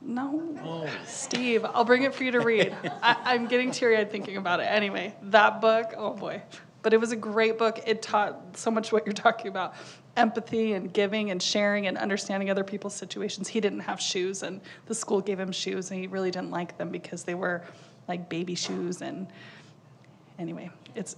No, Steve, I'll bring it for you to read. I'm getting teary-eyed thinking about it. Anyway, that book, oh boy. But it was a great book. It taught so much what you're talking about, empathy and giving and sharing and understanding other people's situations. He didn't have shoes, and the school gave him shoes, and he really didn't like them because they were like baby shoes. And anyway, it's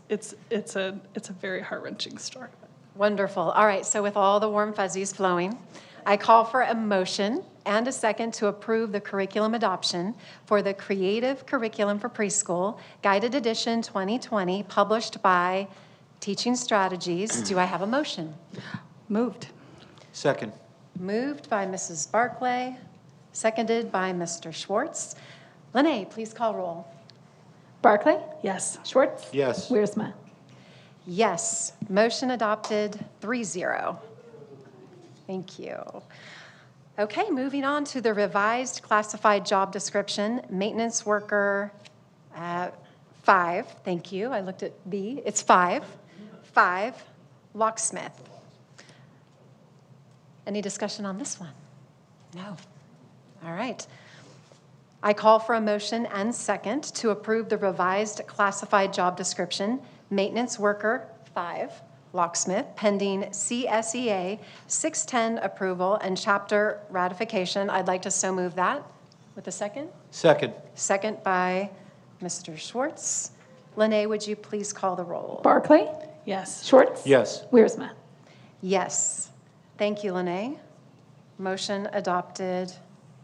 a very heart-wrenching story. Wonderful. All right, so with all the warm fuzzies flowing, I call for a motion and a second to approve the curriculum adoption for the Creative Curriculum for Preschool, Guided Edition 2020, published by Teaching Strategies. Do I have a motion? Moved. Second. Moved by Mrs. Barclay, seconded by Mr. Schwartz. Lene, please call roll. Barclay? Yes. Schwartz? Yes. Wiersma? Yes, motion adopted 3-0. Thank you. Okay, moving on to the revised classified job description, maintenance worker 5. Thank you. I looked at B. It's 5. 5, locksmith. Any discussion on this one? No. All right. I call for a motion and second to approve the revised classified job description, maintenance worker 5, locksmith, pending CSEA 610 approval and chapter ratification. I'd like to so move that with a second. Second. Second by Mr. Schwartz. Lene, would you please call the roll? Barclay? Yes. Schwartz? Yes. Wiersma? Yes. Thank you, Lene. Motion adopted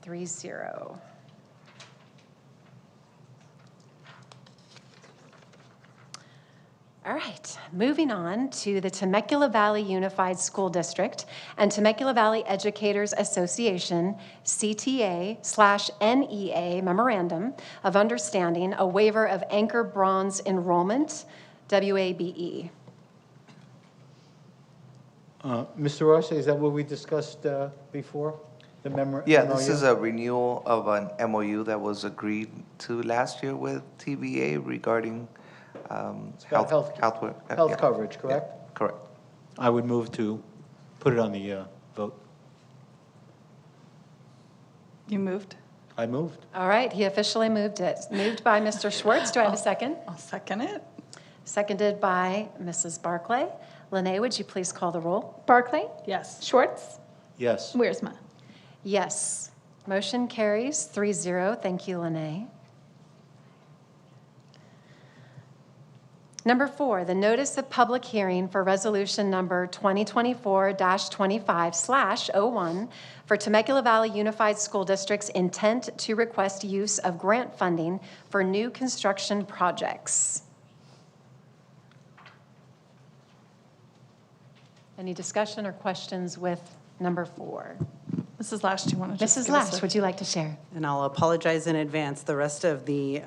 3-0. All right, moving on to the Temecula Valley Unified School District and Temecula Valley Educators Association, CTA/NEA Memorandum of Understanding, a waiver of Anchor Bronze Enrollment, WABE. Mr. Ross, is that what we discussed before? The Yeah, this is a renewal of an MOU that was agreed to last year with TVA regarding about health yeah. coverage, correct? Yeah, correct. I would move to put it on the vote. You moved? I moved. All right, he officially moved it. Moved by Mr. Schwartz. Do I have a second? I'll second it. Seconded by Mrs. Barclay. Lene, would you please call the roll? Barclay? Yes. Schwartz? Yes. Wiersma? Yes. Motion carries 3-0. Thank you, Lene. Number 4, the notice of public hearing for resolution number 2024-25/01 for Temecula Valley Unified School District's intent to request use of grant funding for new construction projects. Any discussion or questions with number 4? Mrs. Lash, do you want to just Mrs. give us Lash, a- would you like to share? And I'll apologize in advance. The rest of the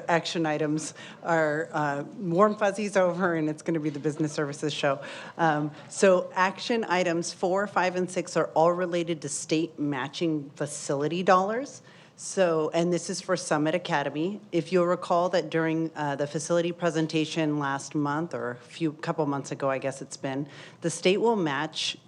action items are warm fuzzies over, and it's going to be the business services show. So action items 4, 5, and 6 are all related to state matching facility dollars. So, and this is for Summit Academy. If you'll recall that during the facility presentation last month, or couple months ago, I guess it's been, the state will match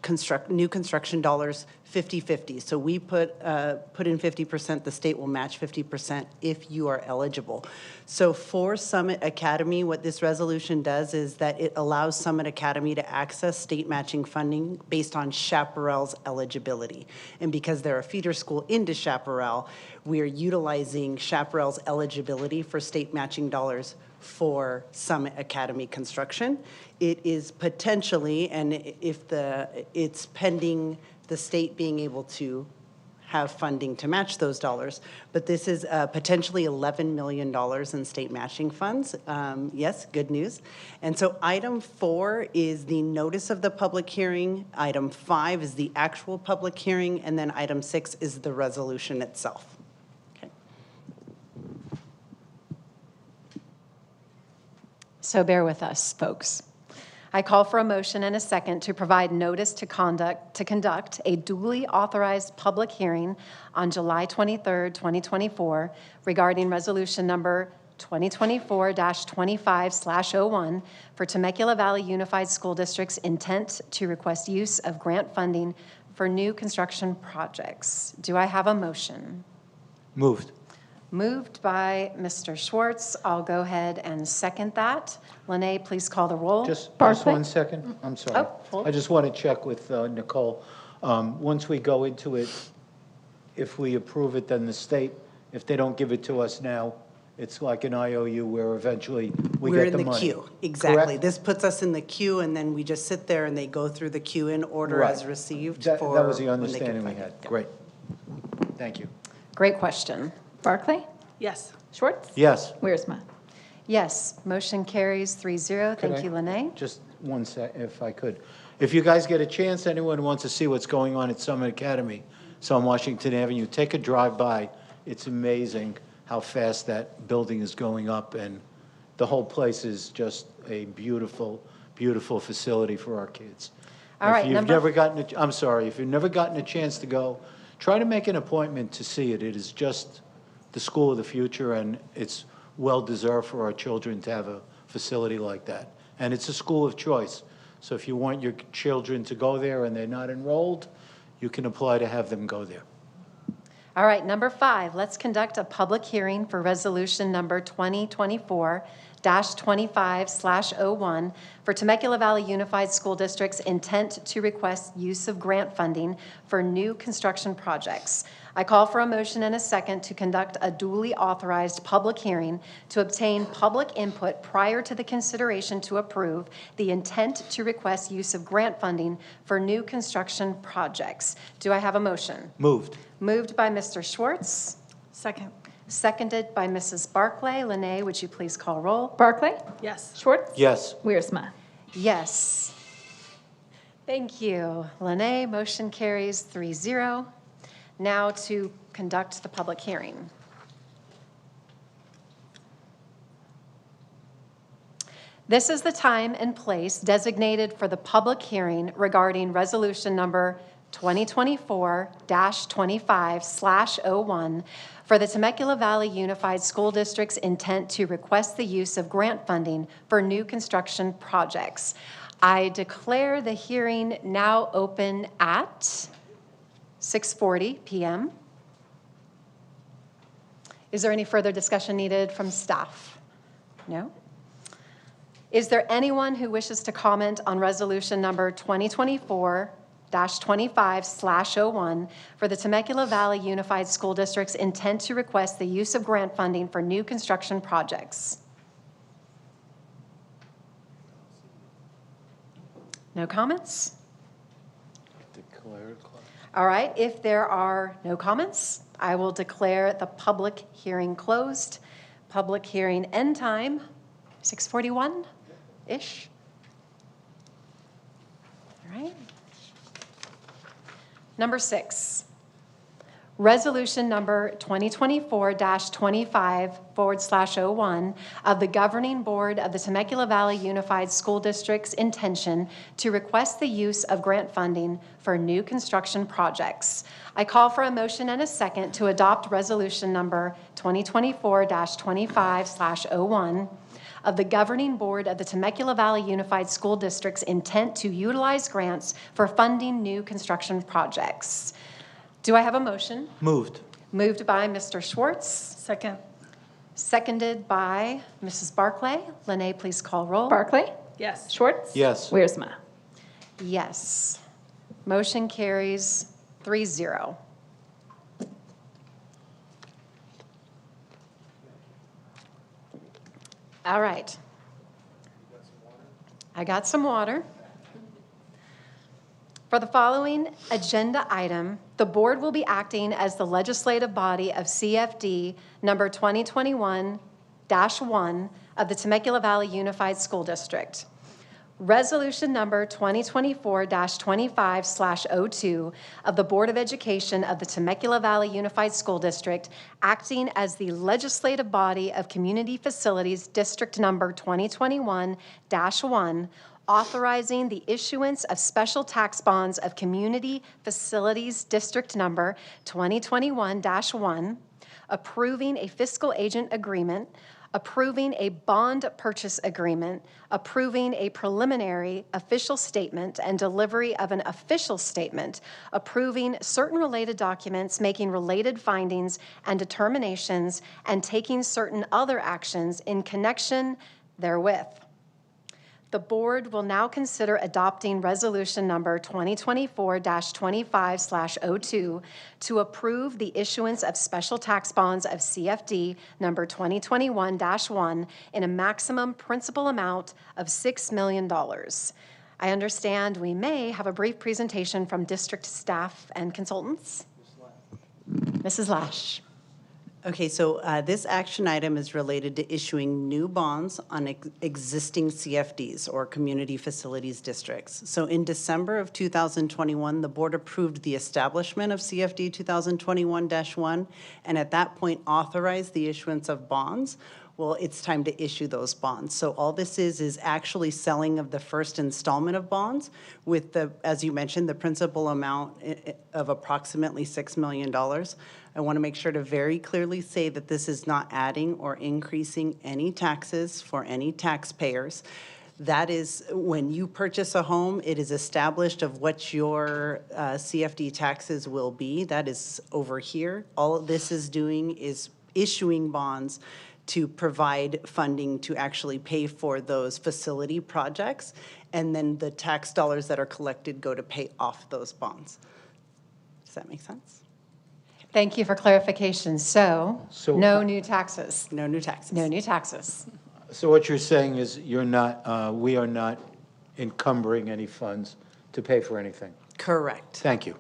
new construction dollars 50-50. So we put in 50%, the state will match 50% if you are eligible. So for Summit Academy, what this resolution does is that it allows Summit Academy to access state matching funding based on Chaparral's eligibility. And because they're a feeder school into Chaparral, we are utilizing Chaparral's eligibility for state matching dollars for Summit Academy construction. It is potentially, and it's pending the state being able to have funding to match those dollars, but this is potentially $11 million in state matching funds. Yes, good news. And so item 4 is the notice of the public hearing. Item 5 is the actual public hearing, and then item 6 is the resolution itself. Okay. So bear with us, folks. I call for a motion and a second to provide notice to conduct a duly authorized public hearing on July 23rd, 2024 regarding resolution number 2024-25/01 for Temecula Valley Unified School District's intent to request use of grant funding for new construction projects. Do I have a motion? Moved. Moved by Mr. Schwartz. I'll go ahead and second that. Lene, please call the roll. Just Barclay? 1 second. I'm sorry. Oh, hold. I just want to check with Nicole. Once we go into it, if we approve it, then the state, if they don't give it to us now, it's like an IOU where eventually we We're get in the the money. queue, exactly. Correct? This puts us in the queue, and then we just sit there and they go through the queue in order Right. as received. That for was the when they get understanding we funded. had. Great. Thank you. Great question. Barclay? Yes. Schwartz? Yes. Wiersma? Yes, motion carries 3-0. Could Thank you, Lene. Just 1 sec, if I could. If you guys get a chance, anyone who wants to see what's going on at Summit Academy, it's on Washington Avenue, take a drive by. It's amazing how fast that building is going up, and the whole place is just a beautiful, beautiful facility for our kids. All right, If you've number- never gotten, I'm sorry, if you've never gotten a chance to go, try to make an appointment to see it. It is just the school of the future, and it's well-deserved for our children to have a facility like that. And it's a school of choice. So if you want your children to go there and they're not enrolled, you can apply to have them go there. All right, number 5, let's conduct a public hearing for resolution number 2024-25/01 for Temecula Valley Unified School District's intent to request use of grant funding for new construction projects. I call for a motion and a second to conduct a duly authorized public hearing to obtain public input prior to the consideration to approve the intent to request use of grant funding for new construction projects. Do I have a motion? Moved. Moved by Mr. Schwartz, Second. seconded by Mrs. Barclay. Lene, would you please call roll? Barclay? Yes. Schwartz? Yes. Wiersma? Yes. Thank you. Lene, motion carries 3-0. Now to conduct the public hearing. This is the time and place designated for the public hearing regarding resolution number 2024-25/01 for the Temecula Valley Unified School District's intent to request the use of grant funding for new construction projects. I declare the hearing now open at 6:40 p.m. Is there any further discussion needed from staff? No? Is there anyone who wishes to comment on resolution number 2024-25/01 for the Temecula Valley Unified School District's intent to request the use of grant funding for new construction projects? No comments? Declare it closed. All right, if there are no comments, I will declare the public hearing closed. Public hearing end time, 6:41-ish. All right. Number 6, Resolution number 2024-25/01 of the Governing Board of the Temecula Valley Unified School District's intention to request the use of grant funding for new construction projects. I call for a motion and a second to adopt resolution number 2024-25/01 of the Governing Board of the Temecula Valley Unified School District's intent to utilize grants for funding new construction projects. Do I have a motion? Moved. Moved by Mr. Schwartz, Second. seconded by Mrs. Barclay. Lene, please call roll. Barclay? Yes. Schwartz? Yes. Wiersma? Yes. Motion carries 3-0. All right. I got some water. For the following agenda item, the board will be acting as the legislative body of CFD number 2021-1 of the Temecula Valley Unified School District. Resolution number 2024-25/02 of the Board of Education of the Temecula Valley Unified School District, acting as the legislative body of Community Facilities District number 2021-1, authorizing the issuance of special tax bonds of Community Facilities District number 2021-1, approving a fiscal agent agreement, approving a bond purchase agreement, approving a preliminary official statement and delivery of an official statement, approving certain related documents, making related findings and determinations, and taking certain other actions in connection therewith. The board will now consider adopting resolution number 2024-25/02 to approve the issuance of special tax bonds of CFD number 2021-1 in a maximum principal amount of $6 million. I understand we may have a brief presentation from district staff and consultants. Mrs. Lash. Okay, so this action item is related to issuing new bonds on existing CFDs, or Community Facilities Districts. So in December of 2021, the board approved the establishment of CFD 2021-1, and at that point authorized the issuance of bonds. Well, it's time to issue those bonds. So all this is actually selling of the first installment of bonds with the, as you mentioned, the principal amount of approximately $6 million. I want to make sure to very clearly say that this is not adding or increasing any taxes for any taxpayers. That is, when you purchase a home, it is established of what your CFD taxes will be. That is over here. All this is doing is issuing bonds to provide funding to actually pay for those facility projects, and then the tax dollars that are collected go to pay off those bonds. Does that make sense? Thank you for clarification. So no new taxes. No new taxes. No new taxes. So what you're saying is you're not, we are not encumbering any funds to pay for anything? Correct. Thank you.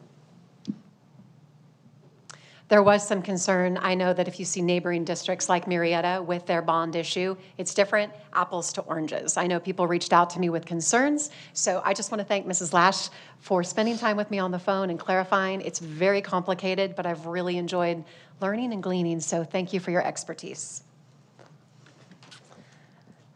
There was some concern. I know that if you see neighboring districts like Murrieta with their bond issue, it's different, apples to oranges. I know people reached out to me with concerns, so I just want to thank Mrs. Lash for spending time with me on the phone and clarifying. It's very complicated, but I've really enjoyed learning and gleaning, so thank you for your expertise.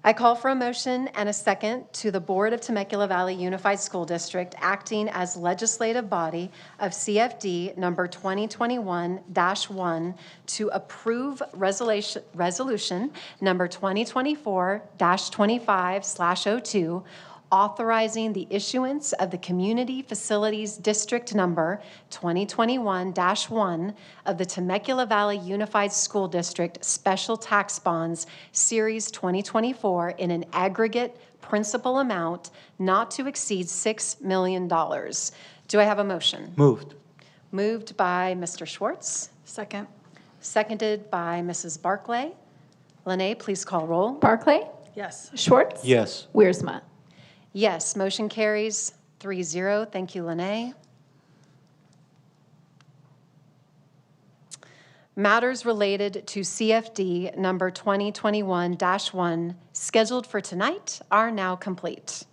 I call for a motion and a second to the Board of Temecula Valley Unified School District, acting as legislative body of CFD number 2021-1, to approve resolution number 2024-25/02, authorizing the issuance of the Community Facilities District number 2021-1 of the Temecula Valley Unified School District Special Tax Bonds Series 2024 in an aggregate principal amount not to exceed $6 million. Do I have a motion? Moved. Moved by Mr. Schwartz. Second. Seconded by Mrs. Barclay. Lene, please call roll. Barclay? Yes. Schwartz? Yes. Wiersma? Yes, motion carries 3-0. Thank you, Lene. Matters related to CFD number 2021-1 scheduled for tonight are now complete.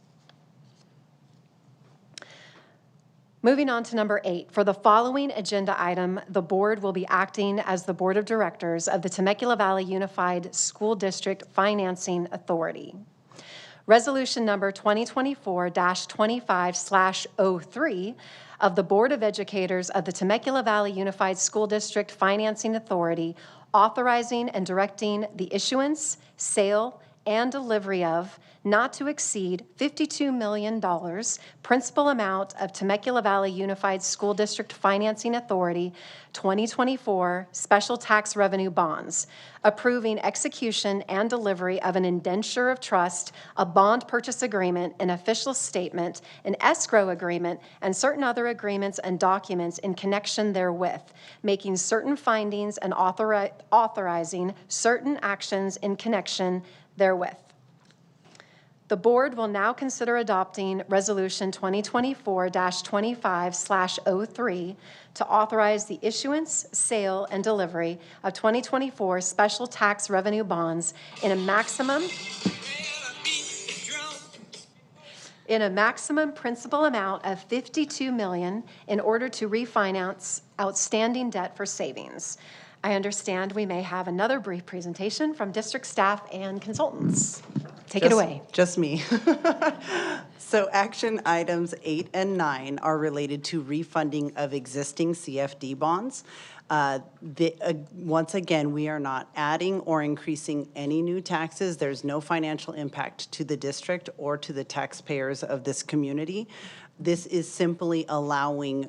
Moving on to number 8, for the following agenda item, the board will be acting as the Board of Directors of the Temecula Valley Unified School District Financing Authority. Resolution number 2024-25/03 of the Board of Educators of the Temecula Valley Unified School District Financing Authority authorizing and directing the issuance, sale, and delivery of not to exceed $52 million principal amount of Temecula Valley Unified School District Financing Authority 2024 special tax revenue bonds, approving execution and delivery of an indenture of trust, a bond purchase agreement, an official statement, an escrow agreement, and certain other agreements and documents in connection therewith, making certain findings and authorizing certain actions in connection therewith. The board will now consider adopting Resolution 2024-25/03 to authorize the issuance, sale, and delivery of 2024 special tax revenue bonds in a maximum principal amount of $52 million in order to refinance outstanding debt for savings. I understand we may have another brief presentation from district staff and consultants. Take it away. Just me. So action items 8 and 9 are related to refunding of existing CFD bonds. Once again, we are not adding or increasing any new taxes. There's no financial impact to the district or to the taxpayers of this community. This is simply allowing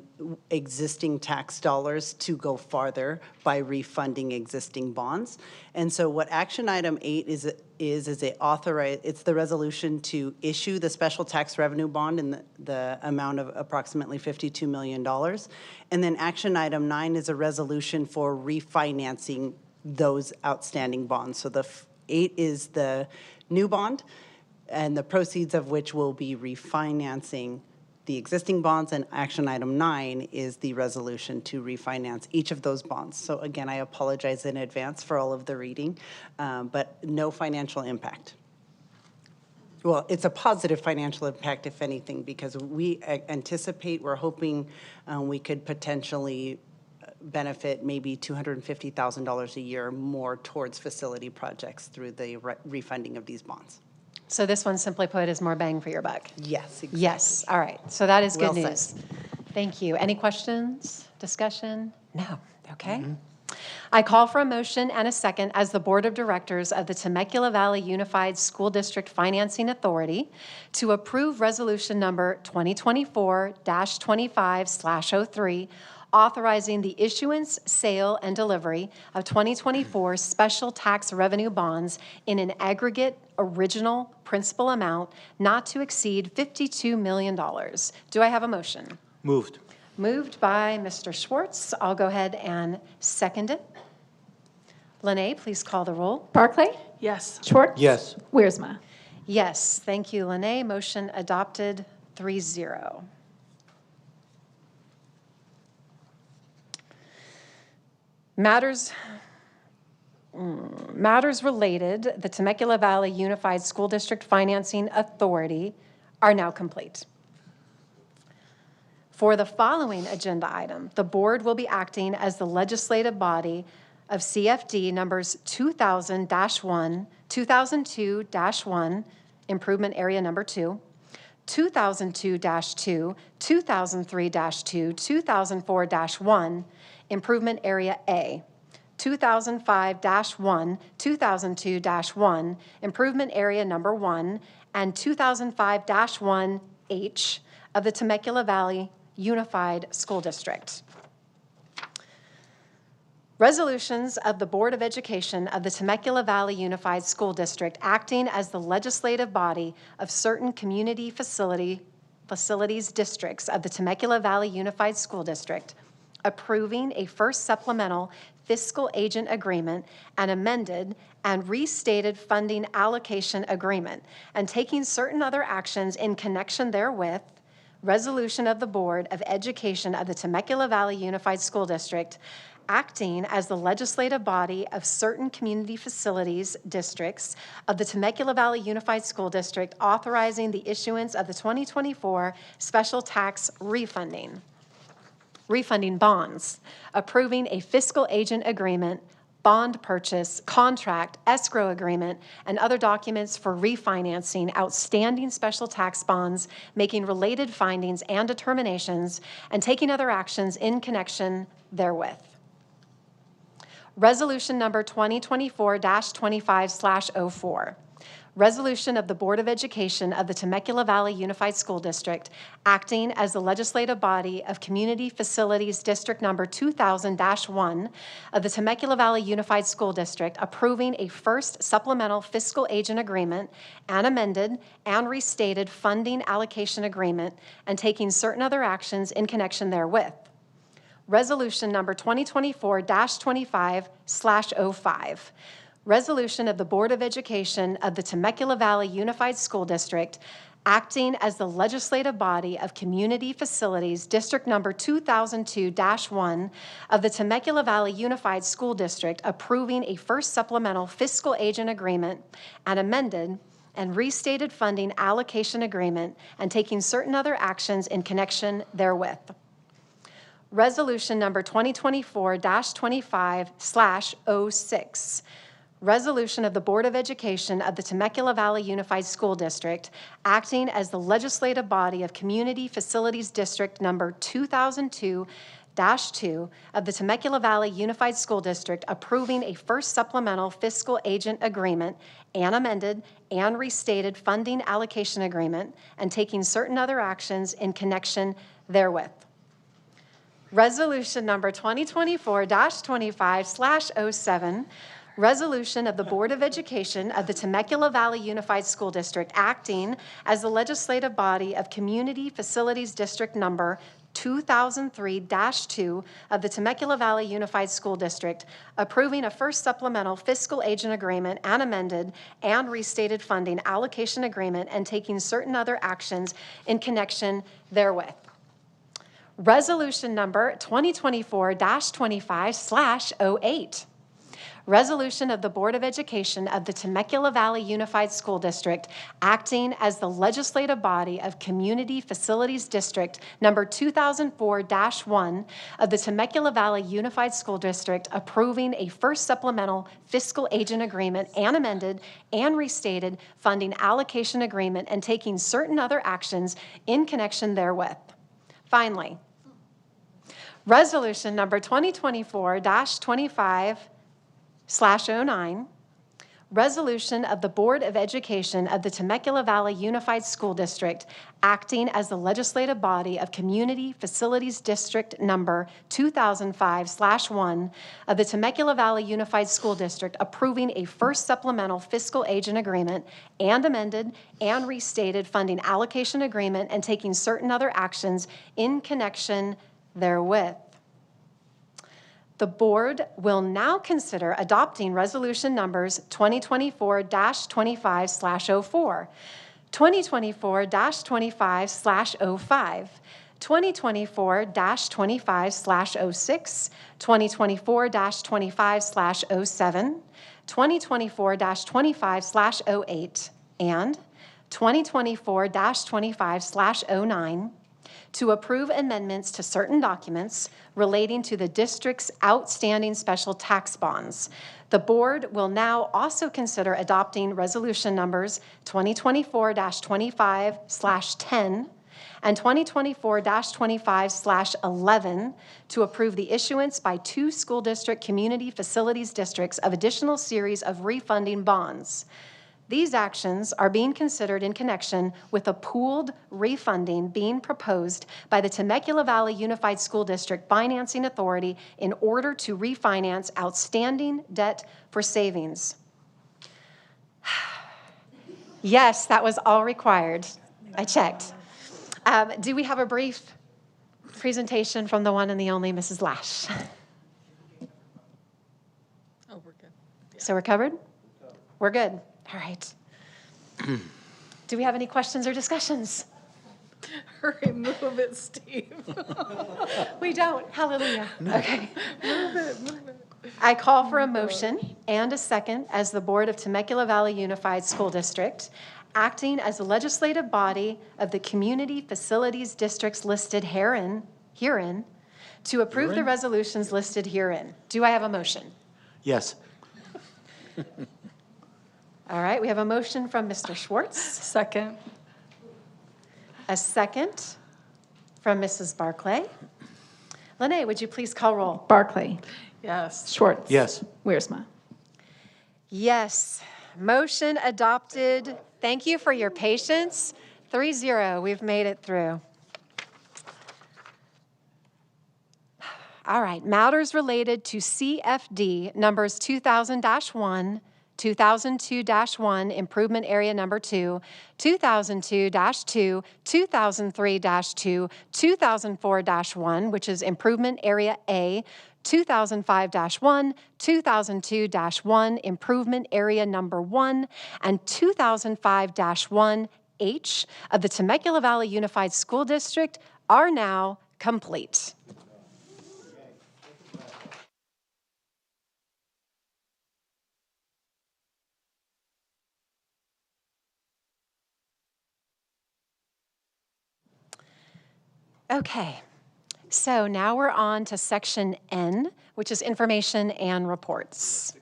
existing tax dollars to go farther by refunding existing bonds. And so what action item 8 is it's the resolution to issue the special tax revenue bond in the amount of approximately $52 million. And then action item 9 is a resolution for refinancing those outstanding bonds. So the 8 is the new bond, and the proceeds of which will be refinancing the existing bonds, and action item 9 is the resolution to refinance each of those bonds. So again, I apologize in advance for all of the reading, but no financial impact. Well, it's a positive financial impact, if anything, because we anticipate, we're hoping we could potentially benefit maybe $250,000 a year more towards facility projects through the refunding of these bonds. So this one, simply put, is more bang for your buck? Yes, exactly. Yes, all right. So that is good Well news. said. Thank you. Any questions, discussion? No, okay. I call for a motion and a second as the Board of Directors of the Temecula Valley Unified School District Financing Authority to approve resolution number 2024-25/03, authorizing the issuance, sale, and delivery of 2024 special tax revenue bonds in an aggregate original principal amount not to exceed $52 million. Do I have a motion? Moved. Moved by Mr. Schwartz. I'll go ahead and second it. Lene, please call the roll. Barclay? Yes. Schwartz? Yes. Wiersma? Yes, thank you, Lene. Motion adopted 3-0. Matters related, the Temecula Valley Unified School District Financing Authority are now complete. For the following agenda item, the board will be acting as the legislative body of CFD numbers 2000-1, 2002-1, improvement area number 2, 2002-2, 2003-2, 2004-1, improvement area A, 2005-1, 2002-1, improvement area number 1, and 2005-1H of the Temecula Valley Unified School District. Resolutions of the Board of Education of the Temecula Valley Unified School District acting as the legislative body of certain community facilities districts of the Temecula Valley Unified School District, approving a first supplemental fiscal agent agreement and amended and restated funding allocation agreement, and taking certain other actions in connection therewith. Resolution of the Board of Education of the Temecula Valley Unified School District acting as the legislative body of certain community facilities districts of the Temecula Valley Unified School District, authorizing the issuance of the 2024 special tax refunding bonds, approving a fiscal agent agreement, bond purchase, contract, escrow agreement, and other documents for refinancing outstanding special tax bonds, making related findings and determinations, and taking other actions in connection therewith. Resolution number 2024-25/04. Resolution of the Board of Education of the Temecula Valley Unified School District, acting as the legislative body of Community Facilities District Number 2000-1 of the Temecula Valley Unified School District, approving a first supplemental fiscal agent agreement and amended and restated funding allocation agreement, and taking certain other actions in connection therewith. Resolution number 2024-25/05. Resolution of the Board of Education of the Temecula Valley Unified School District, acting as the legislative body of Community Facilities District Number 2002-1 of the Temecula Valley Unified School District, approving a first supplemental fiscal agent agreement and amended and restated funding allocation agreement, and taking certain other actions in connection therewith. Resolution number 2024-25/06. Resolution of the Board of Education of the Temecula Valley Unified School District, acting as the legislative body of Community Facilities District Number 2002-2 of the Temecula Valley Unified School District, approving a first supplemental fiscal agent agreement and amended and restated funding allocation agreement, and taking certain other actions in connection therewith. Resolution number 2024-25/07. Resolution of the Board of Education of the Temecula Valley Unified School District, acting as the legislative body of Community Facilities District Number 2003-2 of the Temecula Valley Unified School District, approving a first supplemental fiscal agent agreement and amended and restated funding allocation agreement, and taking certain other actions in connection therewith. Resolution number 2024-25/08. Resolution of the Board of Education of the Temecula Valley Unified School District, acting as the legislative body of Community Facilities District Number 2004-1 of the Temecula Valley Unified School District, approving a first supplemental fiscal agent agreement and amended and restated funding allocation agreement, and taking certain other actions in connection therewith. Finally, Resolution number 2024-25/09, resolution of the Board of Education of the Temecula Valley Unified School District, acting as the legislative body of Community Facilities District Number 2005/1 of the Temecula Valley Unified School District, approving a first supplemental fiscal agent agreement and amended and restated funding allocation agreement, and taking certain other actions in connection therewith. The board will now consider adopting resolution numbers 2024-25/04, 2024-25/05, 2024-25/06, 2024-25/07, 2024-25/08, and 2024-25/09, to approve amendments to certain documents relating to the district's outstanding special tax bonds. The board will now also consider adopting resolution numbers 2024-25/10 and 2024-25/11 to approve the issuance by 2 school district community facilities districts of additional series of refunding bonds. These actions are being considered in connection with a pooled refunding being proposed by the Temecula Valley Unified School District Financing Authority in order to refinance outstanding debt for savings. Yes, that was all required. I checked. Do we have a brief presentation from the one and the only Mrs. Lash? Oh, we're good. So we're covered? We're good. All right. Do we have any questions or discussions? Hurry, move it, Steve. We don't. Hallelujah. Okay. I call for a motion and a second as the Board of Temecula Valley Unified School District, acting as the legislative body of the community facilities districts listed herein, to approve the resolutions listed herein. Do I have a motion? Yes. All right, we have a motion from Mr. Schwartz, Second. a second from Mrs. Barclay. Lene, would you please call roll? Barclay. Yes. Schwartz. Yes. Wiersma. Yes, motion adopted. Thank you for your patience. 3-0, we've made it through. All right, matters related to CFD numbers 2000-1, 2002-1, improvement area number 2, 2002-2, 2003-2, 2004-1, which is improvement area A, 2005-1, 2002-1, improvement area number 1, and 2005-1H of the Temecula Valley Unified School District are now complete. Okay, so now we're on to section N, which is information and reports.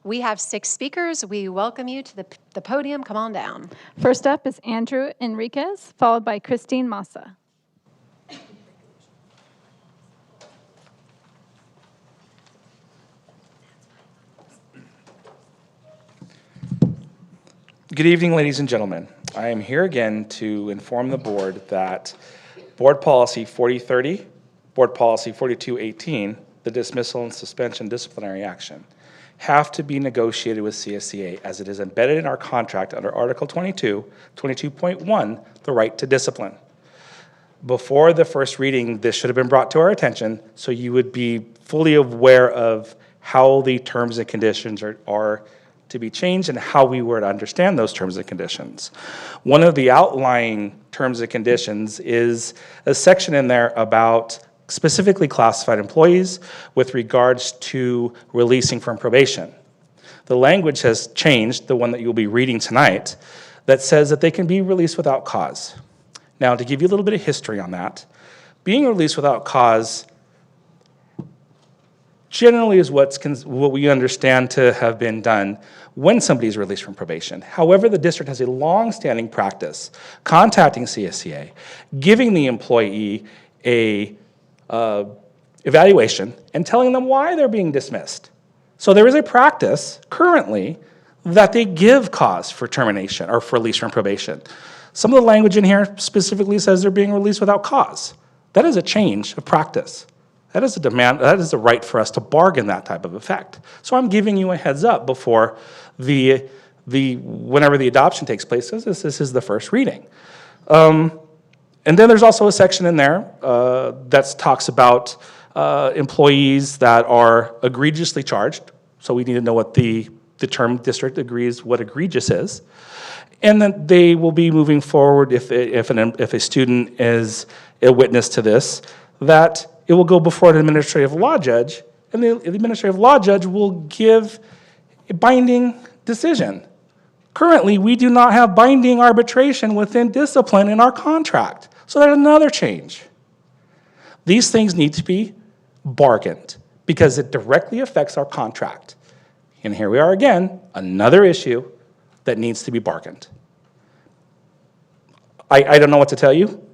We have 6 speakers. We welcome you to the podium. Come on down. First up is Andrew Enriquez, followed by Christine Massa. Good evening, ladies and gentlemen. I am here again to inform the board that Board Policy 4030, Board Policy 4218, the dismissal and suspension disciplinary action, have to be negotiated with CSEA as it is embedded in our contract under Article 22.1, the right to discipline. Before the first reading, this should have been brought to our attention so you would be fully aware of how the terms and conditions are to be changed and how we were to understand those terms and conditions. One of the outlying terms and conditions is a section in there about specifically classified employees with regards to releasing from probation. The language has changed, the one that you'll be reading tonight, that says that they can be released without cause. Now, to give you a little bit of history on that, being released without cause generally is what we understand to have been done when somebody is released from probation. However, the district has a long-standing practice contacting CSEA, giving the employee a evaluation, and telling them why they're being dismissed. So there is a practice currently that they give cause for termination or for release from probation. Some of the language in here specifically says they're being released without cause. That is a change of practice. That is a demand, that is a right for us to bargain that type of effect. So I'm giving you a heads up before whenever the adoption takes place, this is the first reading. And then there's also a section in there that talks about employees that are egregiously charged. So we need to know what the term district agrees what egregious is. And then they will be moving forward if a student is a witness to this, that it will go before an administrative law judge, and the administrative law judge will give a binding decision. Currently, we do not have binding arbitration within discipline in our contract. So there's another change. These things need to be bargained because it directly affects our contract. And here we are again, another issue that needs to be bargained. I don't know what to tell you.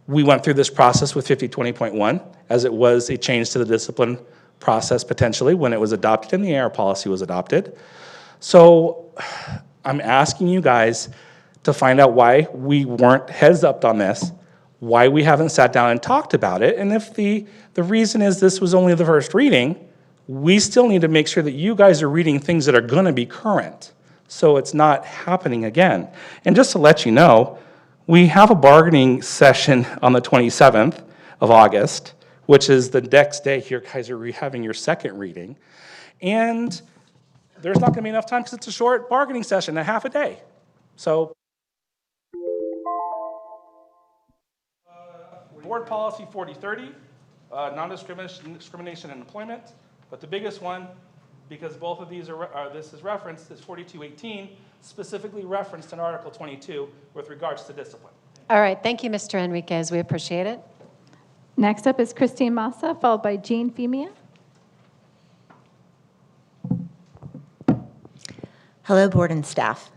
We went through this process with 5020.1 as it was a change to the discipline process potentially when it was adopted and the AR policy was adopted. So I'm asking you guys to find out why we weren't heads up on this, why we haven't sat down and talked about it, and if the reason is this was only the first reading, we still need to make sure that you guys are reading things that are gonna be current so it's not happening again. And just to let you know, we have a bargaining session on the 27th of August, which is the next day you guys are having your second reading. And there's not gonna be enough time because it's a short bargaining session, a half a day. So Board Policy 4030, non-discrimination in employment. But the biggest one, because both of these this is referenced, is 4218, specifically referenced in Article 22 with regards to discipline. All right, thank you, Mr. Enriquez. We appreciate it. Next up is Christine Massa, followed by Jean Femia. Hello, board and staff.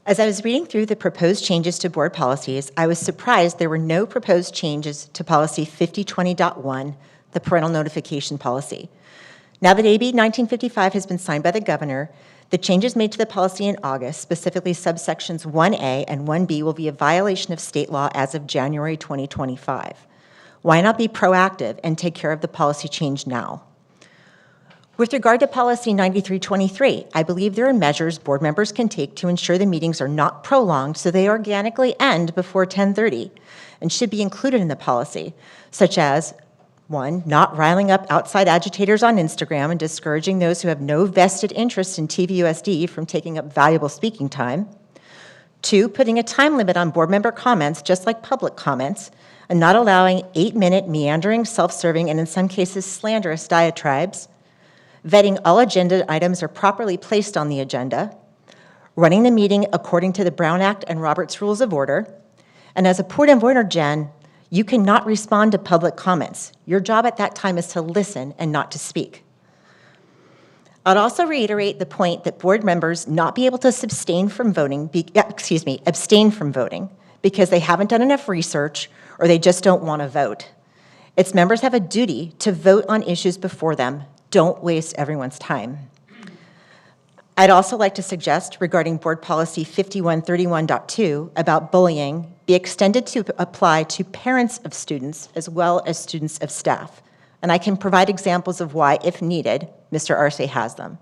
As I was reading through the proposed changes to board policies, I was surprised there were no proposed changes to policy 5020.1, the parental notification policy. Now that AB 1955 has been signed by the governor, the changes made to the policy in August, specifically subsections 1A and 1B, will be a violation of state law as of January 2025. Why not be proactive and take care of the policy change now? With regard to policy 9323, I believe there are measures board members can take to ensure the meetings are not prolonged so they organically end before 10:30 and should be included in the policy, such as 1, not riling up outside agitators on Instagram and discouraging those who have no vested interest in TVUSD from taking up valuable speaking time. 2, putting a time limit on board member comments, just like public comments, and not allowing 8-minute meandering, self-serving, and in some cases slanderous diatribes. Vetting all agenda items are properly placed on the agenda. Running the meeting according to the Brown Act and Robert's Rules of Order. And as a point of order, Jen, you cannot respond to public comments. Your job at that time is to listen and not to speak. I'd also reiterate the point that board members not be able to abstain from voting because they haven't done enough research or they just don't want to vote. Its members have a duty to vote on issues before them. Don't waste everyone's time. I'd also like to suggest regarding Board Policy 5131.2 about bullying be extended to apply to parents of students as well as students of staff. And I can provide examples of why, if needed. Mr. Arce has them.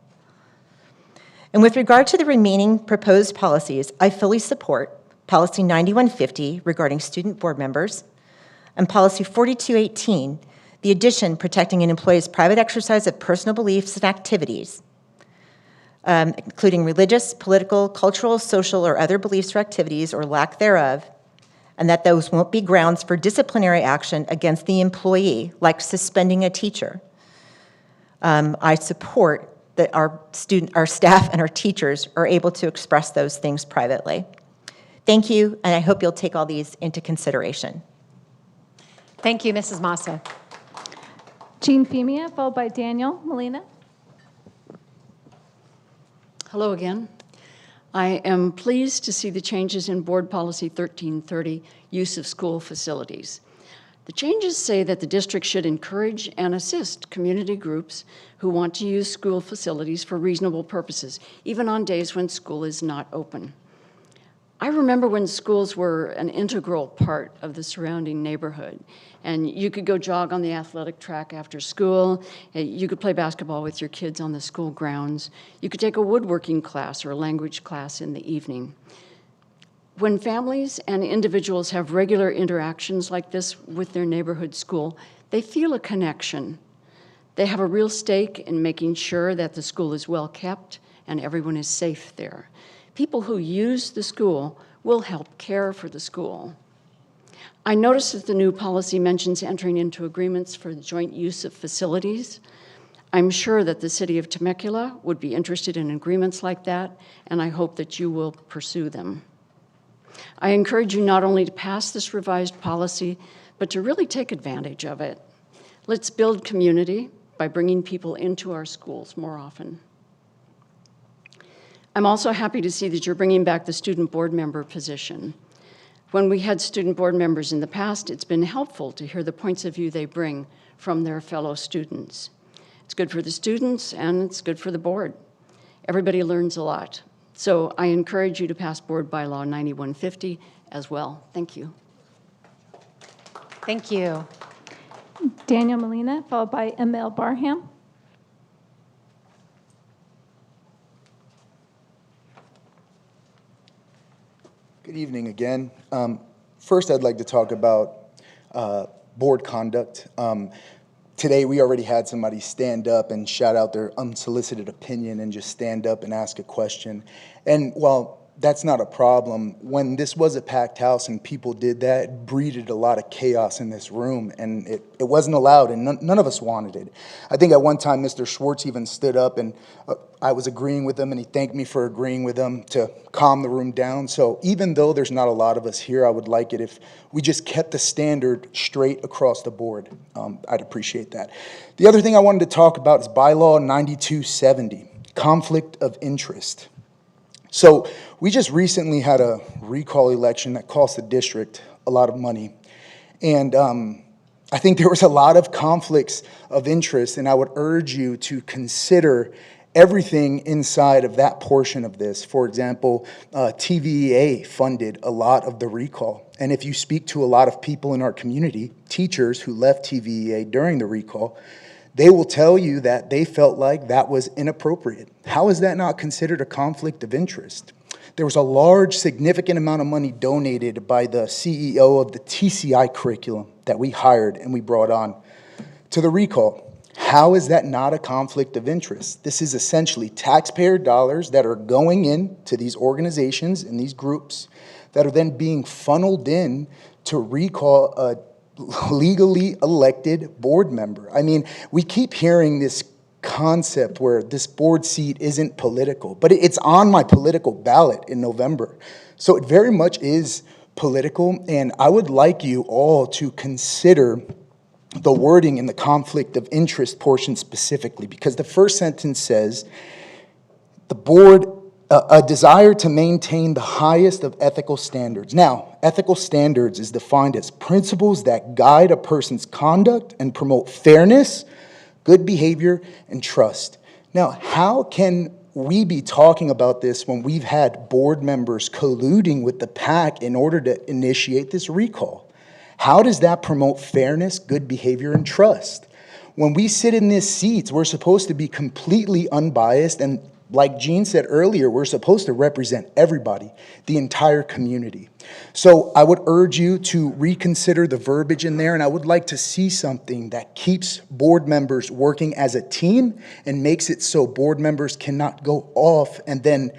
And with regard to the remaining proposed policies, I fully support Policy 9150 regarding student board members and Policy 4218, the addition protecting an employee's private exercise of personal beliefs and activities, including religious, political, cultural, social, or other beliefs or activities or lack thereof, and that those won't be grounds for disciplinary action against the employee, like suspending a teacher. I support that our staff and our teachers are able to express those things privately. Thank you, and I hope you'll take all these into consideration. Thank you, Mrs. Massa. Jean Femia, followed by Daniel Molina. Hello again. I am pleased to see the changes in Board Policy 1330, use of school facilities. The changes say that the district should encourage and assist community groups who want to use school facilities for reasonable purposes, even on days when school is not open. I remember when schools were an integral part of the surrounding neighborhood, and you could go jog on the athletic track after school, you could play basketball with your kids on the school grounds, you could take a woodworking class or a language class in the evening. When families and individuals have regular interactions like this with their neighborhood school, they feel a connection. They have a real stake in making sure that the school is well kept and everyone is safe there. People who use the school will help care for the school. I noticed that the new policy mentions entering into agreements for the joint use of facilities. I'm sure that the city of Temecula would be interested in agreements like that, and I hope that you will pursue them. I encourage you not only to pass this revised policy, but to really take advantage of it. Let's build community by bringing people into our schools more often. I'm also happy to see that you're bringing back the student board member position. When we had student board members in the past, it's been helpful to hear the points of view they bring from their fellow students. It's good for the students and it's good for the board. Everybody learns a lot. So I encourage you to pass Board Bylaw 9150 as well. Thank you. Thank you. Daniel Molina, followed by Emil Barham. Good evening again. First, I'd like to talk about board conduct. Today, we already had somebody stand up and shout out their unsolicited opinion and just stand up and ask a question. And while that's not a problem. When this was a packed house and people did that, it breeded a lot of chaos in this room, and it wasn't allowed, and none of us wanted it. I think at one time Mr. Schwartz even stood up, and I was agreeing with him, and he thanked me for agreeing with him to calm the room down. So even though there's not a lot of us here, I would like it if we just kept the standard straight across the board. I'd appreciate that. The other thing I wanted to talk about is Bylaw 9270, conflict of interest. So we just recently had a recall election that cost the district a lot of money. And I think there was a lot of conflicts of interest, and I would urge you to consider everything inside of that portion of this. For example, TVA funded a lot of the recall. And if you speak to a lot of people in our community, teachers who left TVA during the recall, they will tell you that they felt like that was inappropriate. How is that not considered a conflict of interest? There was a large, significant amount of money donated by the CEO of the TCI curriculum that we hired and we brought on to the recall. How is that not a conflict of interest? This is essentially taxpayer dollars that are going into these organizations and these groups that are then being funneled in to recall a legally elected board member. I mean, we keep hearing this concept where this board seat isn't political, but it's on my political ballot in November. So it very much is political, and I would like you all to consider the wording in the conflict of interest portion specifically, because the first sentence says, the board a desire to maintain the highest of ethical standards. Now, ethical standards is defined as principles that guide a person's conduct and promote fairness, good behavior, and trust. Now, how can we be talking about this when we've had board members colluding with the PAC in order to initiate this recall? How does that promote fairness, good behavior, and trust? When we sit in these seats, we're supposed to be completely unbiased, and like Jean said earlier, we're supposed to represent everybody, the entire community. So I would urge you to reconsider the verbiage in there, and I would like to see something that keeps board members working as a team and makes it so board members cannot go off and then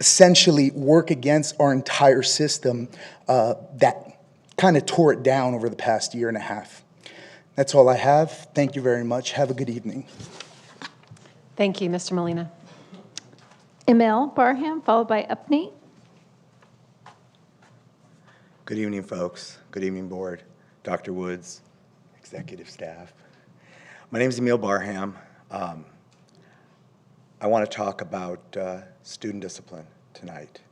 essentially work against our entire system that kind of tore it down over the past year and a half. That's all I have. Thank you very much. Have a good evening. Thank you, Mr. Molina. Emil Barham, followed by Upney. Good evening, folks. Good evening, board, Dr. Woods, executive staff. My name is Emil Barham. I want to talk about student discipline tonight.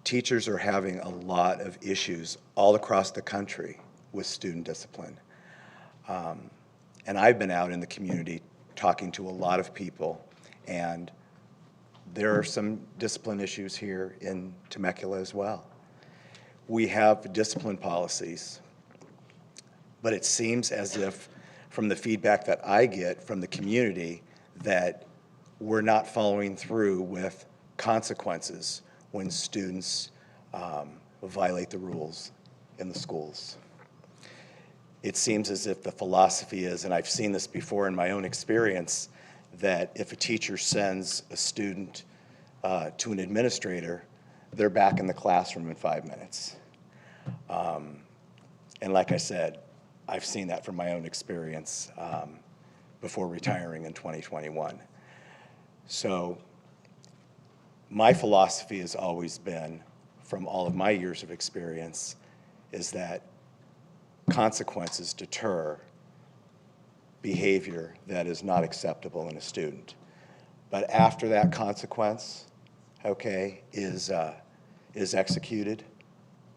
Teachers are having a lot of issues all across the country with student discipline. And I've been out in the community talking to a lot of people, and there are some discipline issues here in Temecula as well. We have discipline policies, but it seems as if, from the feedback that I get from the community, that we're not following through with consequences when students violate the rules in the schools. It seems as if the philosophy is, and I've seen this before in my own experience, that if a teacher sends a student to an administrator, they're back in the classroom in 5 minutes. And like I said, I've seen that from my own experience before retiring in 2021. So my philosophy has always been, from all of my years of experience, is that consequences deter behavior that is not acceptable in a student. But after that consequence, okay, is executed,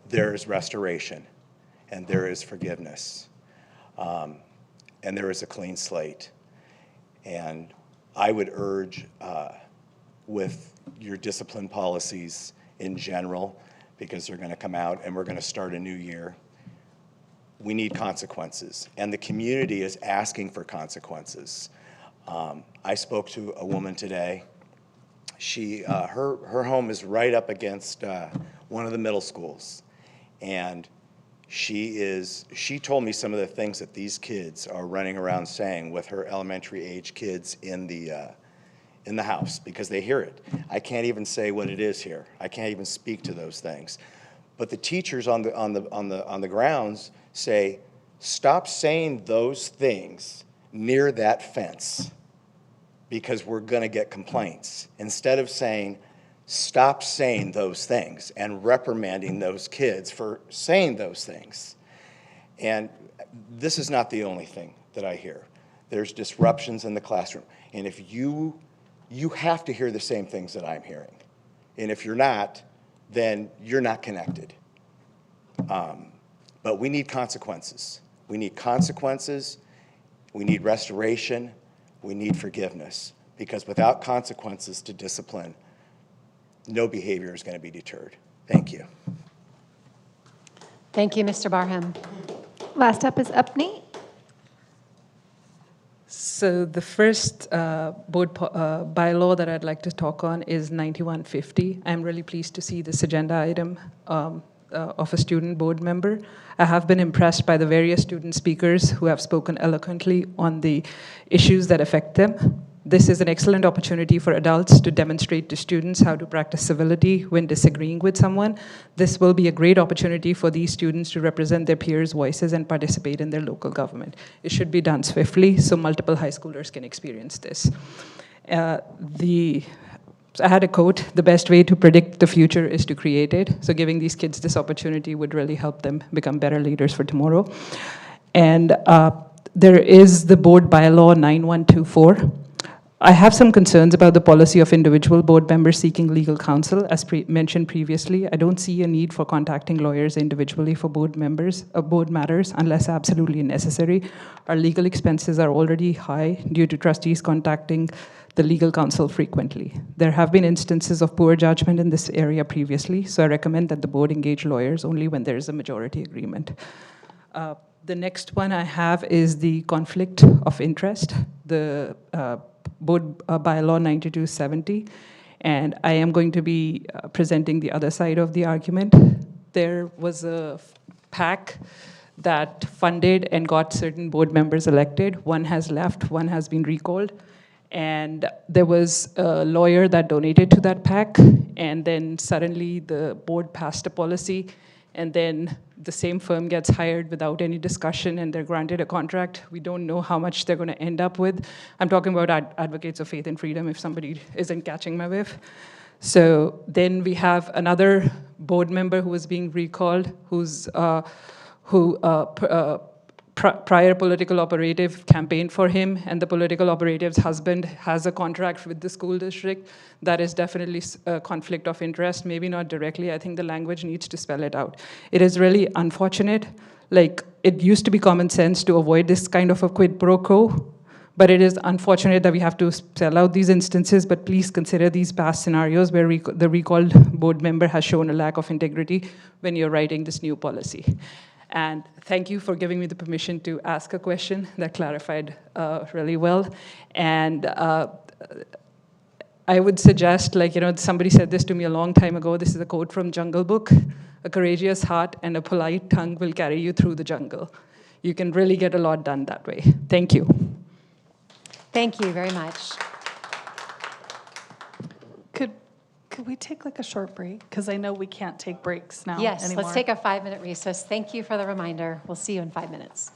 there is restoration, and there is forgiveness, and there is a clean slate. And I would urge, with your discipline policies in general, because they're going to come out and we're going to start a new year, we need consequences, and the community is asking for consequences. I spoke to a woman today. Her home is right up against one of the middle schools, and she told me some of the things that these kids are running around saying with her elementary age kids in the in the House because they hear it. I can't even say what it is here. I can't even speak to those things. But the teachers on the grounds say, stop saying those things near that fence because we're going to get complaints. Instead of saying, stop saying those things and reprimanding those kids for saying those things. And this is not the only thing that I hear. There's disruptions in the classroom. And if you have to hear the same things that I'm hearing. And if you're not, then you're not connected. But we need consequences. We need consequences. We need restoration. We need forgiveness. Because without consequences to discipline, no behavior is going to be deterred. Thank you. Thank you, Mr. Barham. Last up is Upney. So the first bylaw that I'd like to talk on is 9150. I'm really pleased to see this agenda item of a student board member. I have been impressed by the various student speakers who have spoken eloquently on the issues that affect them. This is an excellent opportunity for adults to demonstrate to students how to practice civility when disagreeing with someone. This will be a great opportunity for these students to represent their peers' voices and participate in their local government. It should be done swiftly so multiple high schoolers can experience this. I had a quote, the best way to predict the future is to create it. So giving these kids this opportunity would really help them become better leaders for tomorrow. And there is the board bylaw 9124. I have some concerns about the policy of individual board members seeking legal counsel. As mentioned previously, I don't see a need for contacting lawyers individually for board matters unless absolutely necessary. Our legal expenses are already high due to trustees contacting the legal counsel frequently. There have been instances of poor judgment in this area previously, so I recommend that the board engage lawyers only when there is a majority agreement. The next one I have is the conflict of interest, the board bylaw 9270, and I am going to be presenting the other side of the argument. There was a PAC that funded and got certain board members elected. One has left, one has been recalled. And there was a lawyer that donated to that PAC, and then suddenly the board passed a policy, and then the same firm gets hired without any discussion, and they're granted a contract. We don't know how much they're going to end up with. I'm talking about advocates of faith and freedom, if somebody isn't catching my whiff. So then we have another board member who is being recalled, prior political operative campaigned for him, and the political operative's husband has a contract with the school district. That is definitely a conflict of interest, maybe not directly. I think the language needs to spell it out. It is really unfortunate. Like, it used to be common sense to avoid this kind of a quid pro quo, but it is unfortunate that we have to spell out these instances, but please consider these past scenarios where the recalled board member has shown a lack of integrity when you're writing this new policy. And thank you for giving me the permission to ask a question that clarified really well. And I would suggest, somebody said this to me a long time ago. This is a quote from Jungle Book. A courageous heart and a polite tongue will carry you through the jungle. You can really get a lot done that way. Thank you. Thank you very much. Could we take like a short break? Because I know we can't take breaks now Yes, anymore. let's take a 5-minute recess. Thank you for the reminder. We'll see you in 5 minutes.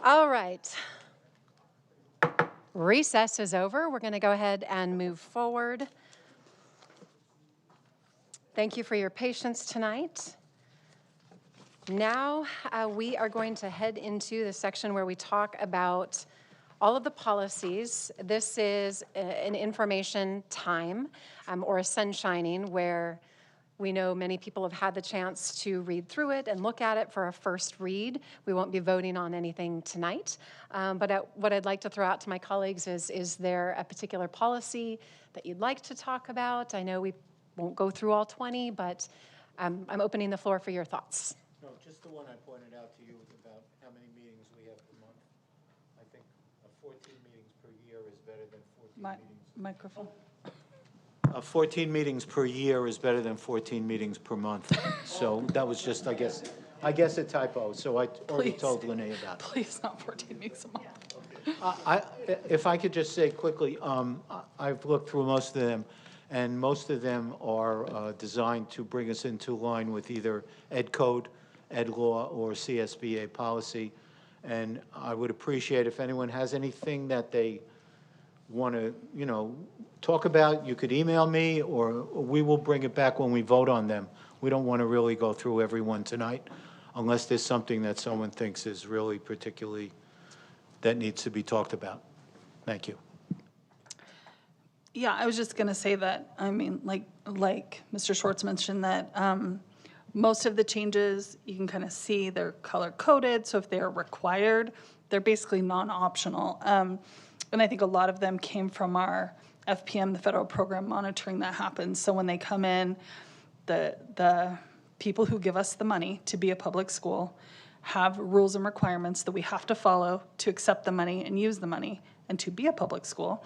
All right. Recess is over. We're going to go ahead and move forward. Thank you for your patience tonight. Now we are going to head into the section where we talk about all of the policies. This is an information time or a sunshining where we know many people have had the chance to read through it and look at it for a first read. We won't be voting on anything tonight, but what I'd like to throw out to my colleagues is there a particular policy that you'd like to talk about? I know we won't go through all 20, but I'm opening the floor for your thoughts. No, just the one I pointed out to you was about how many meetings we have per month. I think 14 meetings per year is better than 14 meetings. Microphone. 14 meetings per year is better than 14 meetings per month. So that was just, I guess a typo. So I already told Lene about it. Please, not 14 meetings a month. If I could just say quickly, I've looked through most of them, and most of them are designed to bring us into line with either Ed Code, Ed Law, or CSBA policy. And I would appreciate if anyone has anything that they want to, talk about, you could email me, or we will bring it back when we vote on them. We don't want to really go through every one tonight unless there's something that someone thinks is really particularly that needs to be talked about. Thank you. Yeah, I was just going to say that, I mean, like Mr. Schwartz mentioned that most of the changes, you can kind of see they're color-coded, so if they're required, they're basically non-optional. And I think a lot of them came from our FPM, the federal program monitoring that happens. So when they come in, the people who give us the money to be a public school have rules and requirements that we have to follow to accept the money and use the money and to be a public school.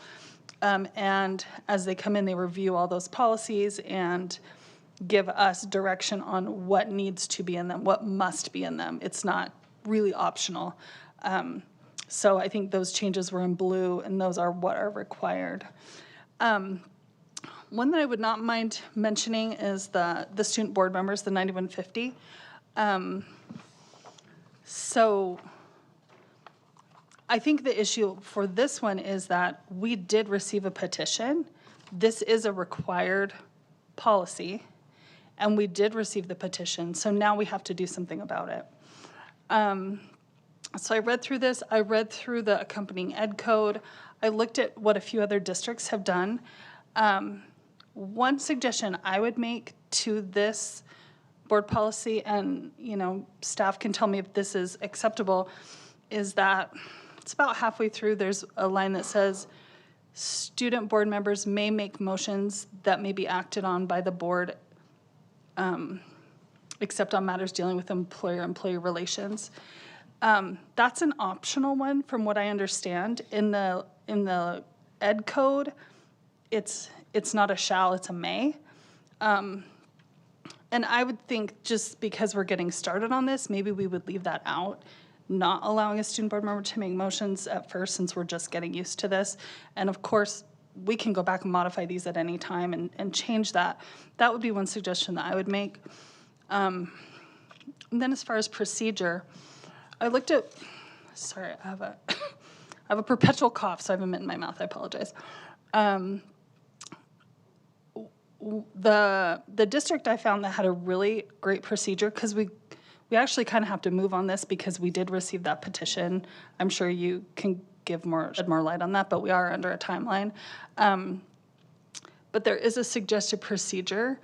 And as they come in, they review all those policies and give us direction on what needs to be in them, what must be in them. It's not really optional. So I think those changes were in blue, and those are what are required. One that I would not mind mentioning is the student board members, the 9150. So I think the issue for this one is that we did receive a petition. This is a required policy, and we did receive the petition, so now we have to do something about it. So I read through this. I read through the accompanying ed code. I looked at what a few other districts have done. One suggestion I would make to this board policy, and staff can tell me if this is acceptable, is that it's about halfway through, there's a line that says, student board members may make motions that may be acted on by the board, except on matters dealing with employer-employee relations. That's an optional one from what I understand. In the ed code, it's not a shall, it's a may. And I would think just because we're getting started on this, maybe we would leave that out, not allowing a student board member to make motions at first since we're just getting used to this. And of course, we can go back and modify these at any time and change that. That would be one suggestion that I would make. And then as far as procedure, I looked at, sorry, I have a perpetual cough, so I have a mint in my mouth, I apologize. The district I found that had a really great procedure, because we actually kind of have to move on this because we did receive that petition. I'm sure you can shed more light on that, but we are under a timeline. But there is a suggested procedure,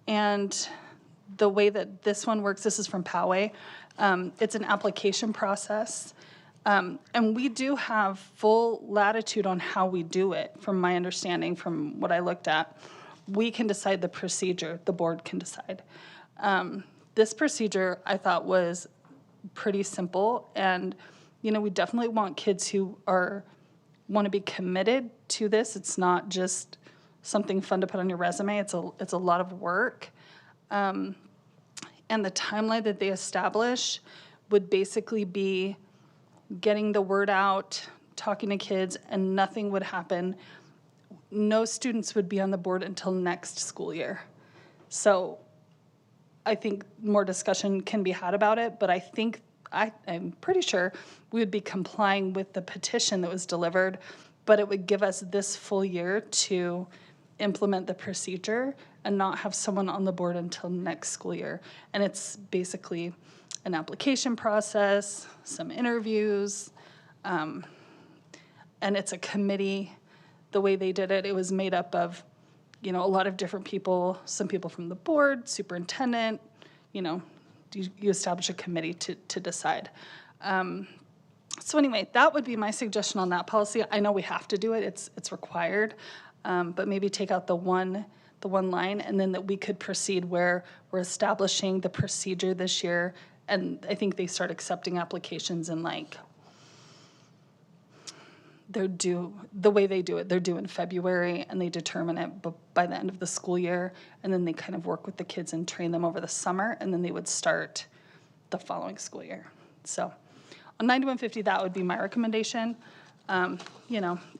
and the way that this one works, this is from Poway, it's an application process. And we do have full latitude on how we do it, from my understanding, from what I looked at. We can decide the procedure, the board can decide. This procedure I thought was pretty simple, and we definitely want kids who want to be committed to this. It's not just something fun to put on your resume. It's a lot of work. And the timeline that they establish would basically be getting the word out, talking to kids, and nothing would happen. No students would be on the board until next school year. So I think more discussion can be had about it, but I think I'm pretty sure we would be complying with the petition that was delivered, but it would give us this full year to implement the procedure and not have someone on the board until next school year. And it's basically an application process, some interviews, and it's a committee. The way they did it, it was made up of, a lot of different people, some people from the board, superintendent, you establish a committee to decide. So anyway, that would be my suggestion on that policy. I know we have to do it, it's required, but maybe take out the one line, and then that we could proceed where we're establishing the procedure this year, and I think they start accepting applications in they're due, the way they do it, they're due in February, and they determine it by the end of the school year, and then they kind of work with the kids and train them over the summer, and then they would start the following school year. So on 9150, that would be my recommendation. It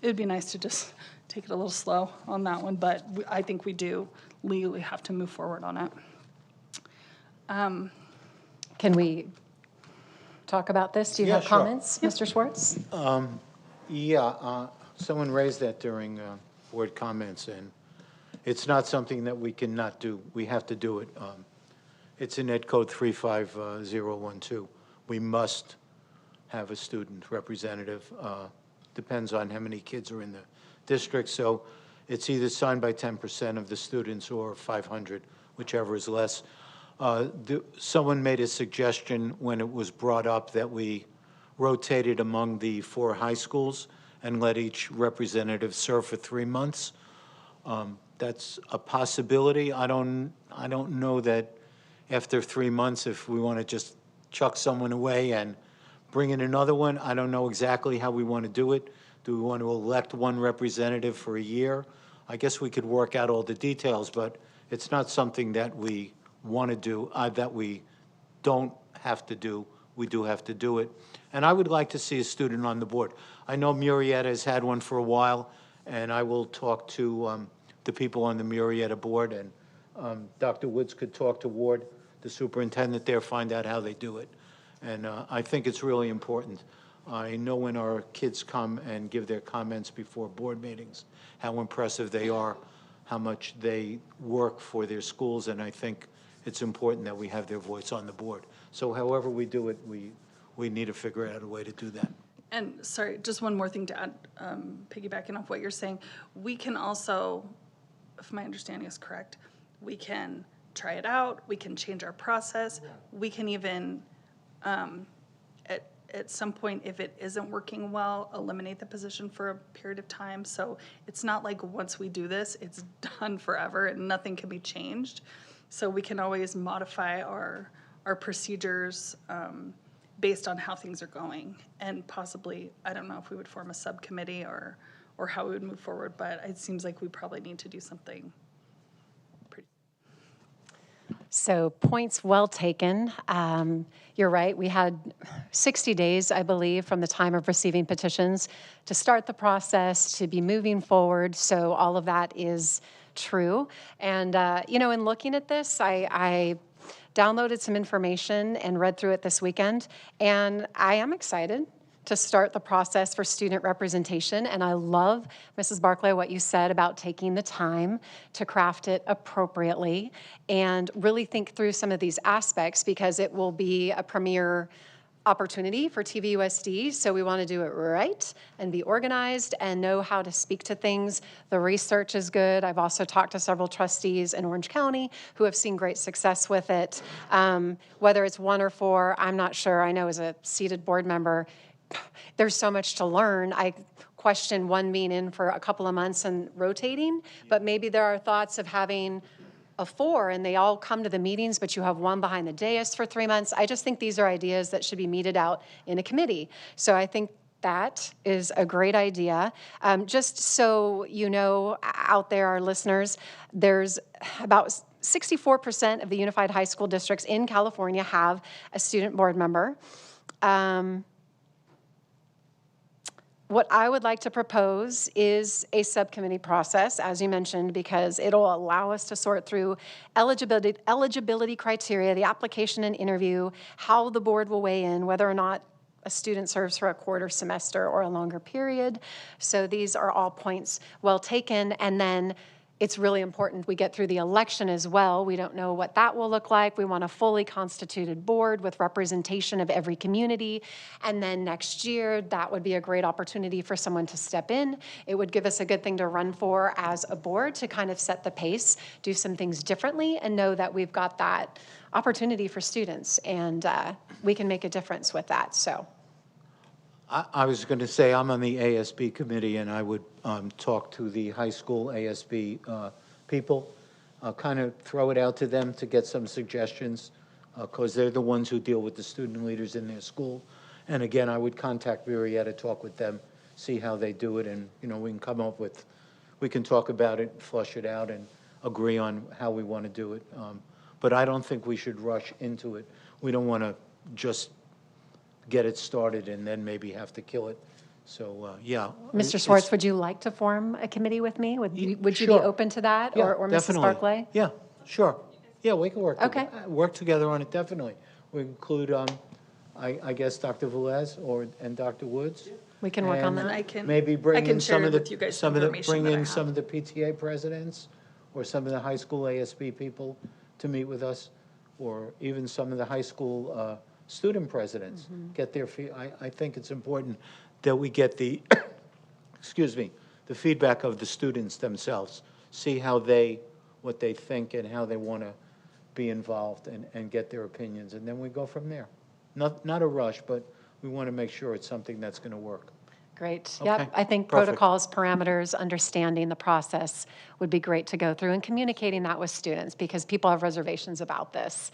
would be nice to just take it a little slow on that one, but I think we do legally have to move forward on it. Can we talk about this? Do you have sure. comments, Mr. Schwartz? Someone raised that during board comments, and it's not something that we cannot do. We have to do it. It's in Ed Code 35012. We must have a student representative. Depends on how many kids are in the district, so it's either signed by 10% of the students or 500, whichever is less. Someone made a suggestion when it was brought up that we rotated among the 4 high schools and let each representative serve for 3 months. That's a possibility. I don't know that after 3 months, if we want to just chuck someone away and bring in another one, I don't know exactly how we want to do it. Do we want to elect one representative for a year? I guess we could work out all the details, but it's not something that we want to do, that we don't have to do. We do have to do it. And I would like to see a student on the board. I know Murrieta has had one for a while, and I will talk to the people on the Murrieta board, and Dr. Woods could talk to Ward, the superintendent there, find out how they do it. And I think it's really important. I know when our kids come and give their comments before board meetings, how impressive they are, how much they work for their schools, and I think it's important that we have their voice on the board. So however we do it, we need to figure out a way to do that. And sorry, just one more thing to add, piggybacking off what you're saying. We can also, if my understanding is correct, we can try it out, we can change our process, we can even, at some point, if it isn't working well, eliminate the position for a period of time. So it's not like once we do this, it's done forever and nothing can be changed. So we can always modify our procedures based on how things are going, and possibly, I don't know if we would form a subcommittee or how we would move forward, but it seems like we probably need to do something pretty. So points well taken. You're right, we had 60 days, I believe, from the time of receiving petitions to start the process, to be moving forward, so all of that is true. And, in looking at this, I downloaded some information and read through it this weekend, and I am excited to start the process for student representation. And I love, Mrs. Barclay, what you said about taking the time to craft it appropriately and really think through some of these aspects, because it will be a premier opportunity for TVUSD, so we want to do it right and be organized and know how to speak to things. The research is good. I've also talked to several trustees in Orange County who have seen great success with it. Whether it's 1 or 4, I'm not sure. I know as a seated board member, there's so much to learn. I question one being in for a couple of months and rotating, but maybe there are thoughts of having a 4 and they all come to the meetings, but you have one behind the dais for 3 months. I just think these are ideas that should be meted out in a committee. So I think that is a great idea. Just so you know, out there, our listeners, there's about 64% of the unified high school districts in California have a student board member. What I would like to propose is a subcommittee process, as you mentioned, because it'll allow us to sort through eligibility criteria, the application and interview, how the board will weigh in, whether or not a student serves for a quarter semester or a longer period. So these are all points well taken. And then it's really important we get through the election as well. We don't know what that will look like. We want a fully constituted board with representation of every community. And then next year, that would be a great opportunity for someone to step in. It would give us a good thing to run for as a board to kind of set the pace, do some things differently, and know that we've got that opportunity for students. And we can make a difference with that. So. I was going to say, I'm on the ASB committee, and I would talk to the high school ASB people, kind of throw it out to them to get some suggestions, because they're the ones who deal with the student leaders in their school. And again, I would contact Marietta, talk with them, see how they do it, and we can come up with, we can talk about it, flush it out, and agree on how we want to do it. But I don't think we should rush into it. We don't want to just get it started and then maybe have to kill it. So, yeah. Mr. Schwartz, would you like to form a committee with me? Would you be Sure. open to that? Yeah, or Mrs. definitely. Barclay? Yeah, sure. Yeah, we can work Okay. work together on it, definitely. We include, I guess, Dr. Velez and Dr. Woods. We can work on And that. I can- Maybe bring I can in some share of the, with you guys some of the, information bring that I in have. some of the PTA presidents or some of the high school ASB people to meet with us, or even some of the high school student presidents, get their I think it's important that we get the, excuse me, the feedback of the students themselves, see what they think and how they want to be involved and get their opinions, and then we go from there. Not a rush, but we want to make sure it's something that's going to work. Great. Okay, Yep. I think perfect. protocols, parameters, understanding the process would be great to go through, and communicating that with students, because people have reservations about this.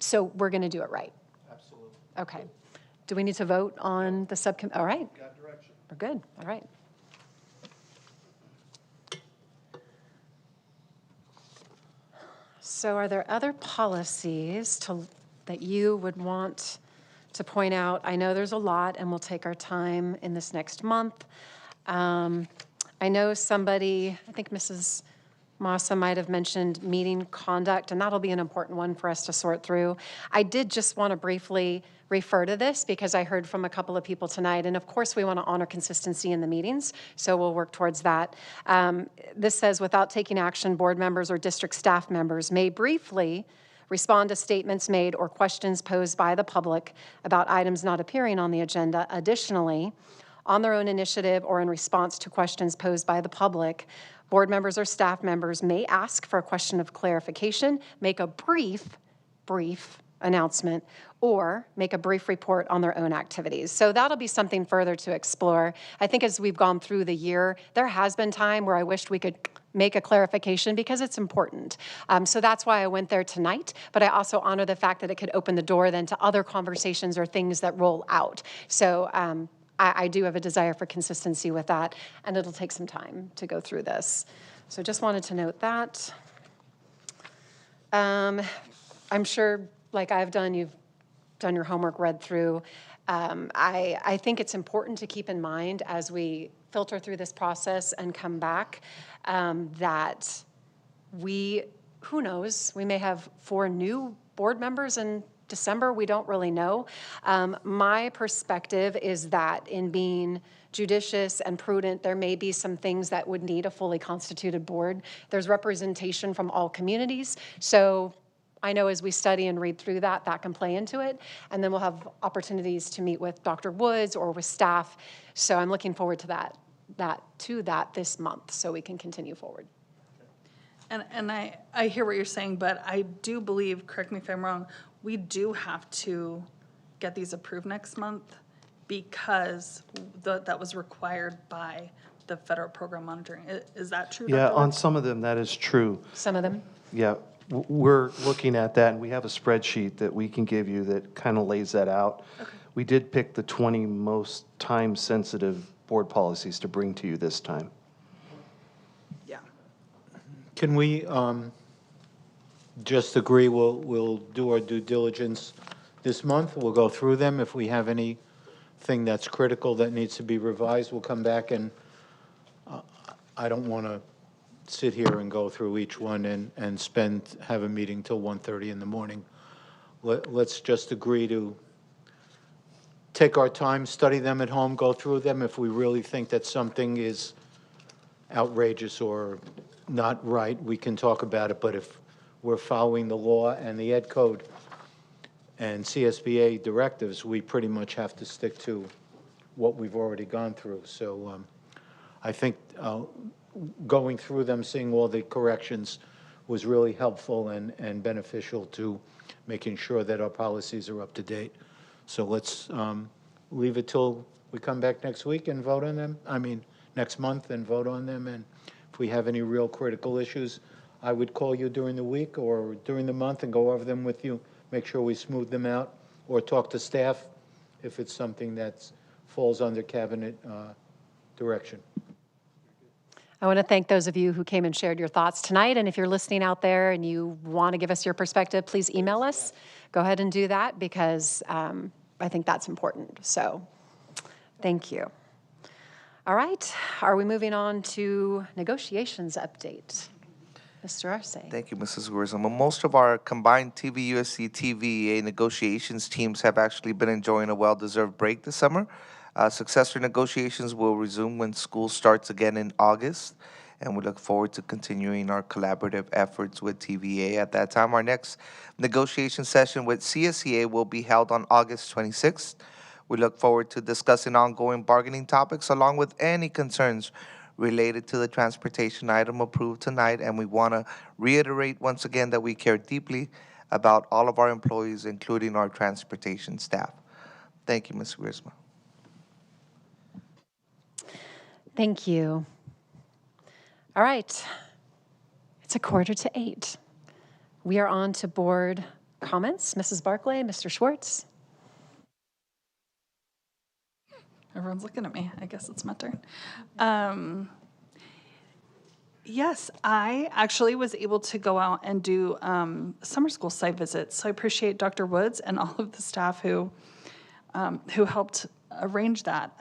So we're going to do it right. Absolutely. Okay. Do we need to vote on the subcommittee? All right. Got direction. We're good. All right. So are there other policies that you would want to point out? I know there's a lot, and we'll take our time in this next month. I know somebody, I think Mrs. Massa might have mentioned meeting conduct, and that'll be an important one for us to sort through. I did just want to briefly refer to this because I heard from a couple of people tonight, and of course we want to honor consistency in the meetings, so we'll work towards that. This says, without taking action, board members or district staff members may briefly respond to statements made or questions posed by the public about items not appearing on the agenda. Additionally, on their own initiative or in response to questions posed by the public, board members or staff members may ask for a question of clarification, make a brief announcement, or make a brief report on their own activities. So that'll be something further to explore. I think as we've gone through the year, there has been time where I wished we could make a clarification because it's important. So that's why I went there tonight, but I also honor the fact that it could open the door then to other conversations or things that roll out. So I do have a desire for consistency with that, and it'll take some time to go through this. So just wanted to note that. I'm sure, like I've done, you've done your homework, read through. I think it's important to keep in mind as we filter through this process and come back that who knows, we may have 4 new board members in December, we don't really know. My perspective is that in being judicious and prudent, there may be some things that would need a fully constituted board. There's representation from all communities, so I know as we study and read through that, that can play into it, and then we'll have opportunities to meet with Dr. Woods or with staff, so I'm looking forward to that this month, so we can continue forward. And I hear what you're saying, but I do believe, correct me if I'm wrong, we do have to get these approved next month because that was required by the federal program monitoring. Is that true? Yeah, Dr. on Woods? some of them, that is true. Some of them? Yeah, we're looking at that, and we have a spreadsheet that we can give you that kind of lays that out. Okay. We did pick the 20 most time-sensitive board policies to bring to you this time. Yeah. Can we just agree we'll do our due diligence this month? We'll go through them. If we have any thing that's critical that needs to be revised, we'll come back and I don't want to sit here and go through each one and have a meeting till 1:30 in the morning. Let's just agree to take our time, study them at home, go through them. If we really think that something is outrageous or not right, we can talk about it. But if we're following the law and the Ed Code and CSBA directives, we pretty much have to stick to what we've already gone through. So I think going through them, seeing all the corrections was really helpful and beneficial to making sure that our policies are up to date. So let's leave it till we come back next week and vote on them. I mean, next month and vote on them. And if we have any real critical issues, I would call you during the week or during the month and go over them with you, make sure we smooth them out, or talk to staff if it's something that falls under cabinet direction. I want to thank those of you who came and shared your thoughts tonight. And if you're listening out there and you want to give us your perspective, please email us. Go ahead and do that because I think that's important. So thank you. All right. Are we moving on to negotiations update? Mr. Arce. Thank you, Mrs. Guerzamo. Most of our combined TVUSD, TVA negotiations teams have actually been enjoying a well-deserved break this summer. Successor negotiations will resume when school starts again in August, and we look forward to continuing our collaborative efforts with TVA. At that time, our next negotiation session with CSEA will be held on August 26th. We look forward to discussing ongoing bargaining topics along with any concerns related to the transportation item approved tonight, and we want to reiterate once again that we care deeply about all of our employees, including our transportation staff. Thank you, Ms. Guerzamo. Thank you. All right. It's 7:45. We are on to board comments. Mrs. Barclay, Mr. Schwartz. Everyone's looking at me. I guess it's my turn. Yes, I actually was able to go out and do summer school site visits. So I appreciate Dr. Woods and all of the staff who helped arrange that.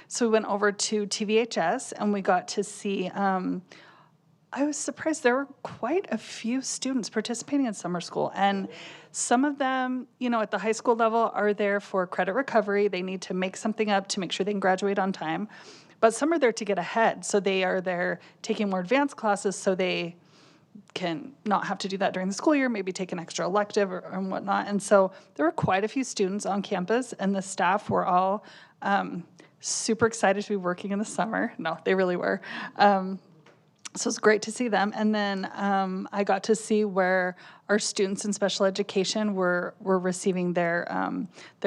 So we went over to TVHS and we got to see, I was surprised there were quite a few students participating in summer school. And some of them, you know, at the high school level are there for credit recovery. They need to make something up to make sure they can graduate on time. But some are there to get ahead. So they are there taking more advanced classes so they can not have to do that during the school year, maybe take an extra elective or whatnot. And so there were quite a few students on campus, and the staff were all super excited to be working in the summer. No, they really were. So it's great to see them. And then I got to see where our students in special education were receiving their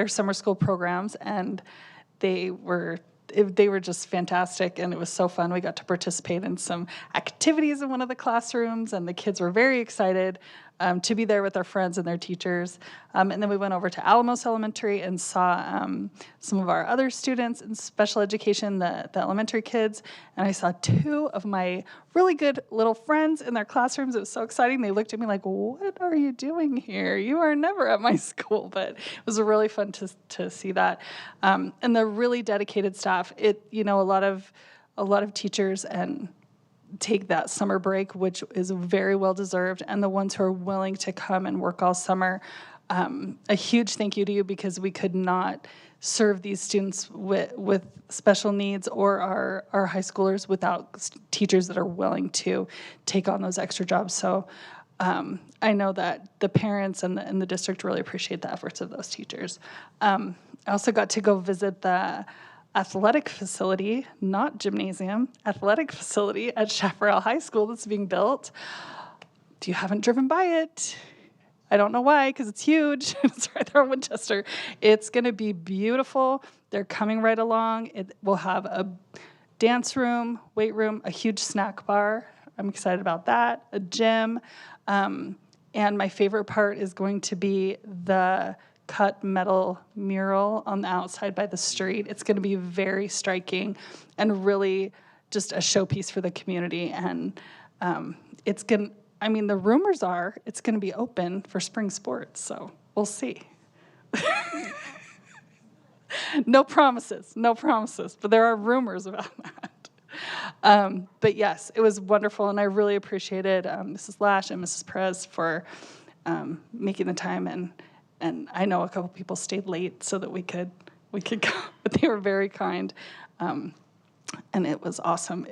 summer school programs, and they were just fantastic, and it was so fun. We got to participate in some activities in one of the classrooms, and the kids were very excited to be there with their friends and their teachers. And then we went over to Alamos Elementary and saw some of our other students in special education, the elementary kids, and I saw two of my really good little friends in their classrooms. It was so exciting. They looked at me like, "What are you doing here? You are never at my school." But it was really fun to see that. And the really dedicated staff, a lot of teachers and take that summer break, which is very well deserved, and the ones who are willing to come and work all summer. A huge thank you to you, because we could not serve these students with special needs or our high schoolers without teachers that are willing to take on those extra jobs. So I know that the parents and the district really appreciate the efforts of those teachers. I also got to go visit the athletic facility, not gymnasium, athletic facility at Chaparral High School that's being built. If you haven't driven by it, I don't know why, because it's huge. It's right there in Winchester. It's going to be beautiful. They're coming right along. It will have a dance room, weight room, a huge snack bar. I'm excited about that. A gym. And my favorite part is going to be the cut metal mural on the outside by the street. It's going to be very striking and really just a showpiece for the community. And the rumors are it's going to be open for spring sports, so we'll see. No promises, but there are rumors about that. But yes, it was wonderful, and I really appreciated Mrs. Lash and Mrs. Perez for making the time, and I know a couple people stayed late so that we could go, but they were very kind, and it was awesome.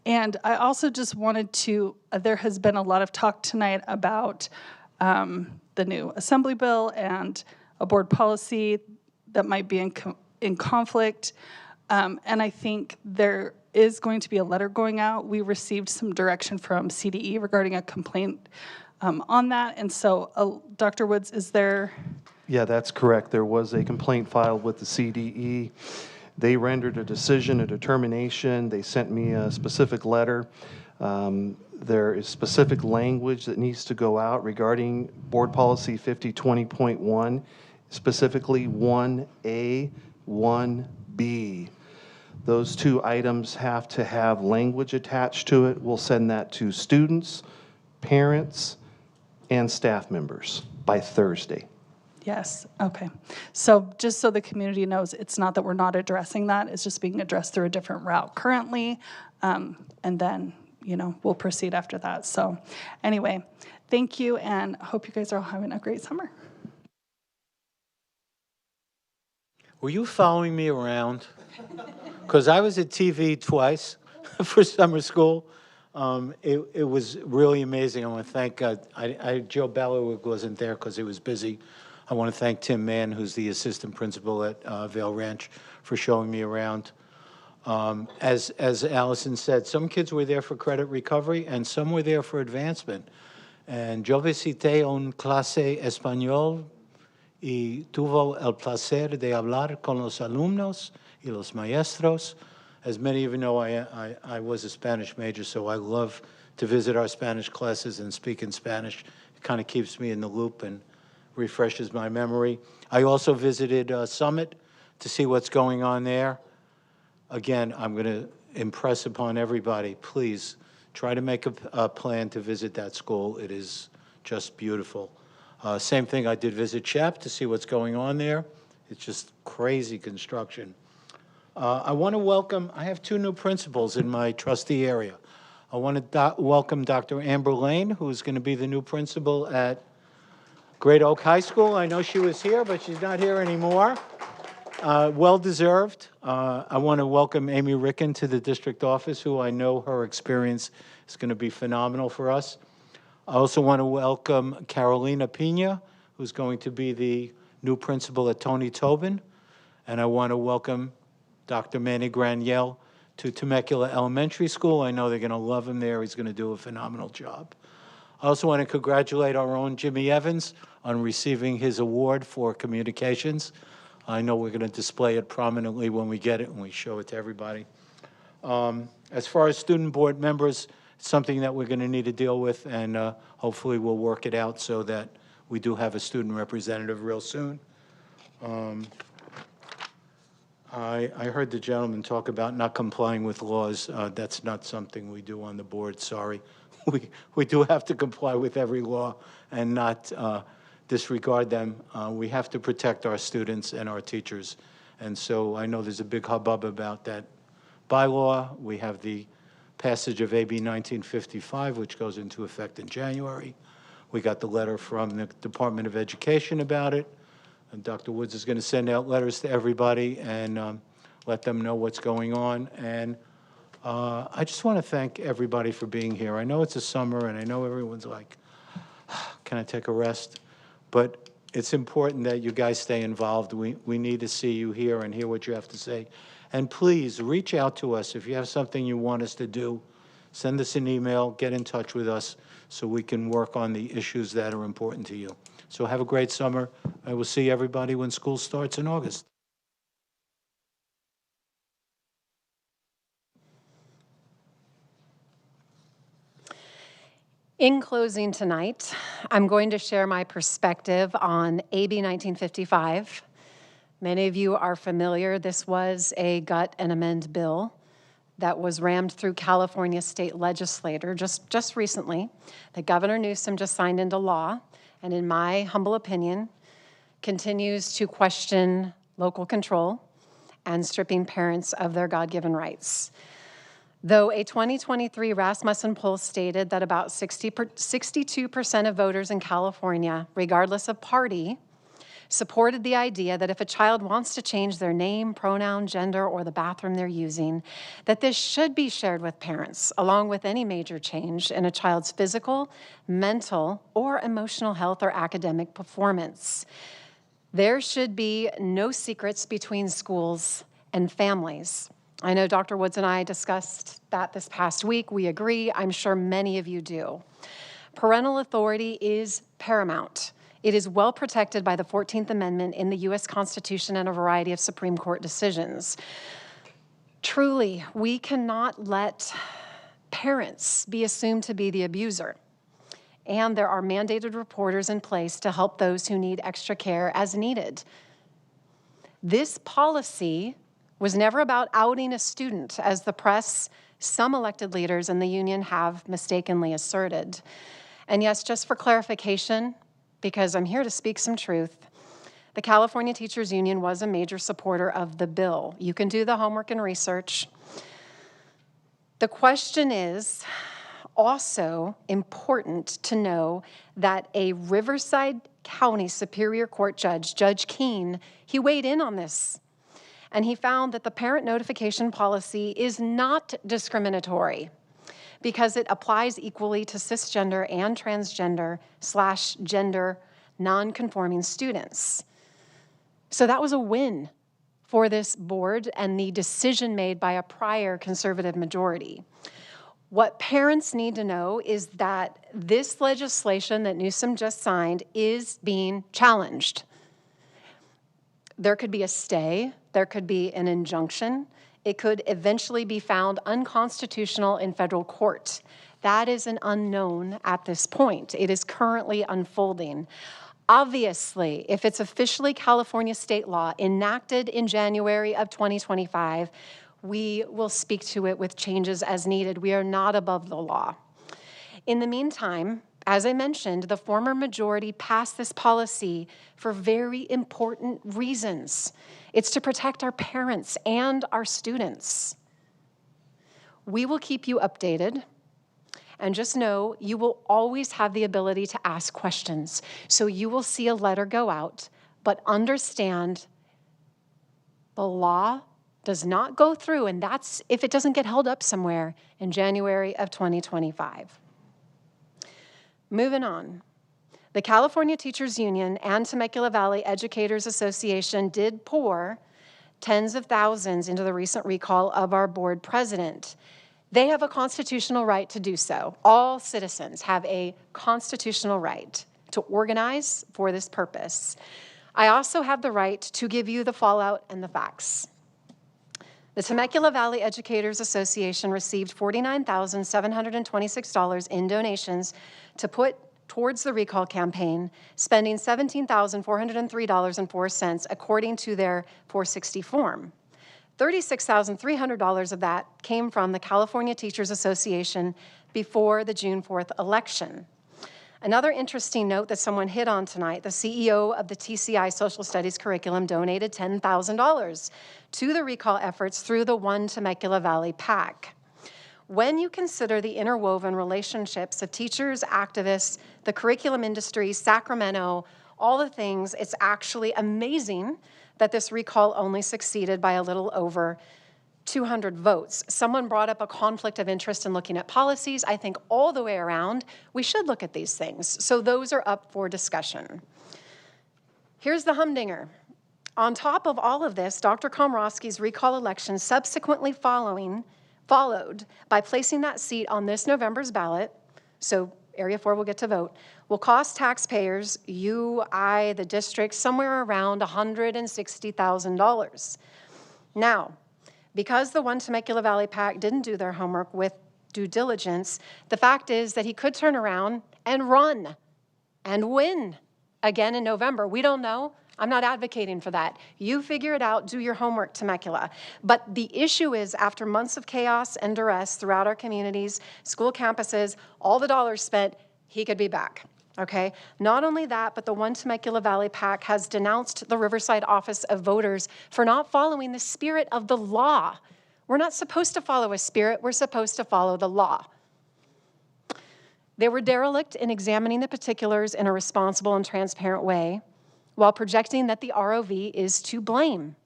And I also just wanted to, there has been a lot of talk tonight about the new assembly bill and a board policy that might be in conflict. And I think there is going to be a letter going out. We received some direction from CDE regarding a complaint on that. And so, Dr. Woods, is there? Yeah, that's correct. There was a complaint filed with the CDE. They rendered a decision, a determination. They sent me a specific letter. There is specific language that needs to go out regarding Board Policy 5020.1, specifically 1A, 1B. Those two items have to have language attached to it. We'll send that to students, parents, and staff members by Thursday. Yes, okay. So just so the community knows, it's not that we're not addressing that, it's just being addressed through a different route currently, and then, we'll proceed after that. So anyway, thank you, and I hope you guys are all having a great summer. Were you following me around? Because I was at TV twice for summer school. It was really amazing. I want to thank Joe Ballard wasn't there because he was busy. I want to thank Tim Mann, who's the assistant principal at Vail Ranch, for showing me around. As Allison said, some kids were there for credit recovery and some were there for advancement. And yo visité un clase español y tuvo el placer de hablar con los alumnos y los maestros. As many of you know, I was a Spanish major, so I love to visit our Spanish classes and speak in Spanish. It kind of keeps me in the loop and refreshes my memory. I also visited Summit to see what's going on there. Again, I'm going to impress upon everybody, please try to make a plan to visit that school. It is just beautiful. Same thing, I did visit Shep to see what's going on there. It's just crazy construction. I want to welcome, I have two new principals in my trustee area. I want to welcome Dr. Amber Lane, who's going to be the new principal at Great Oak High School. I know she was here, but she's not here anymore. Well-deserved. I want to welcome Amy Ricken to the district office, who I know her experience is going to be phenomenal for us. I also want to welcome Carolina Pina, who's going to be the new principal at Tony Tobin. And I want to welcome Dr. Manny Graniel to Temecula Elementary School. I know they're going to love him there. He's going to do a phenomenal job. I also want to congratulate our own Jimmy Evans on receiving his award for communications. I know we're going to display it prominently when we get it and we show it to everybody. As far as student board members, it's something that we're going to need to deal with, and hopefully we'll work it out so that we do have a student representative real soon. I heard the gentleman talk about not complying with laws. That's not something we do on the board, sorry. We do have to comply with every law and not disregard them. We have to protect our students and our teachers. And so I know there's a big hubbub about that bylaw. We have the passage of AB 1955, which goes into effect in January. We got the letter from the Department of Education about it. And Dr. Woods is going to send out letters to everybody and let them know what's going on. And I just want to thank everybody for being here. I know it's a summer, and I know everyone's like, can I take a rest? But it's important that you guys stay involved. We need to see you here and hear what you have to say. And please, reach out to us. If you have something you want us to do, send us an email, get in touch with us so we can work on the issues that are important to you. So have a great summer. I will see everybody when school starts in August. In closing tonight, I'm going to share my perspective on AB 1955. Many of you are familiar. This was a gut and amend bill that was rammed through California state legislature just recently. The Governor Newsom just signed into law, and in my humble opinion, continues to question local control, and stripping parents of their God-given rights. Though a 2023 Rasmussen poll stated that about 62% of voters in California, regardless of party, supported the idea that if a child wants to change their name, pronoun, gender, or the bathroom they're using, that this should be shared with parents, along with any major change in a child's physical, mental, or emotional health or academic performance. There should be no secrets between schools and families. I know Dr. Woods and I discussed that this past week. We agree. I'm sure many of you do. Parental authority is paramount. It is well protected by the 14th Amendment in the U.S. Constitution and a variety of Supreme Court decisions. Truly, we cannot let parents be assumed to be the abuser. And there are mandated reporters in place to help those who need extra care as needed. This policy was never about outing a student, as the press, some elected leaders, and the union have mistakenly asserted. And yes, just for clarification, because I'm here to speak some truth, the California Teachers Union was a major supporter of the bill. You can do the homework and research. The question is also important to know that a Riverside County Superior Court judge, Judge Keene, he weighed in on this. And he found that the parent notification policy is not discriminatory because it applies equally to cisgender and transgender/gender non-conforming students. So that was a win for this board and the decision made by a prior conservative majority. What parents need to know is that this legislation that Newsom just signed is being challenged. There could be a stay, there could be an injunction. It could eventually be found unconstitutional in federal court. That is an unknown at this point. It is currently unfolding. Obviously, if it's officially California state law enacted in January of 2025, we will speak to it with changes as needed. We are not above the law. In the meantime, as I mentioned, the former majority passed this policy for very important reasons. It's to protect our parents and our students. We will keep you updated, and just know you will always have the ability to ask questions. So you will see a letter go out, but understand the law does not go through, and that's if it doesn't get held up somewhere in January of 2025. Moving on. The California Teachers Union and Temecula Valley Educators Association did pour tens of thousands into the recent recall of our board president. They have a constitutional right to do so. All citizens have a constitutional right to organize for this purpose. I also have the right to give you the fallout and the facts. The Temecula Valley Educators Association received $49,726 in donations to put towards the recall campaign, spending $17,403.04 according to their 460 form. $36,300 of that came from the California Teachers Association before the June 4th election. Another interesting note that someone hit on tonight, the CEO of the TCI Social Studies curriculum donated $10,000 to the recall efforts through the One Temecula Valley PAC. When you consider the interwoven relationships of teachers, activists, the curriculum industry, Sacramento, all the things, it's actually amazing that this recall only succeeded by a little over 200 votes. Someone brought up a conflict of interest in looking at policies. I think all the way around, we should look at these things. So those are up for discussion. Here's the humdinger. On top of all of this, Dr. Komrosky's recall election subsequently followed by placing that seat on this November's ballot, so Area 4 will get to vote, will cost taxpayers, you, I, the district, somewhere around $160,000. Now, because the One Temecula Valley PAC didn't do their homework with due diligence, the fact is that he could turn around and run and win again in November. We don't know. I'm not advocating for that. You figure it out, do your homework, Temecula. But the issue is, after months of chaos and duress throughout our communities, school campuses, all the dollars spent, he could be back. Okay? Not only that, but the One Temecula Valley PAC has denounced the Riverside Office of Voters for not following the spirit of the law. We're not supposed to follow a spirit, we're supposed to follow the law. They were derelict in examining the particulars in a responsible and transparent way while projecting that the ROV is to blame.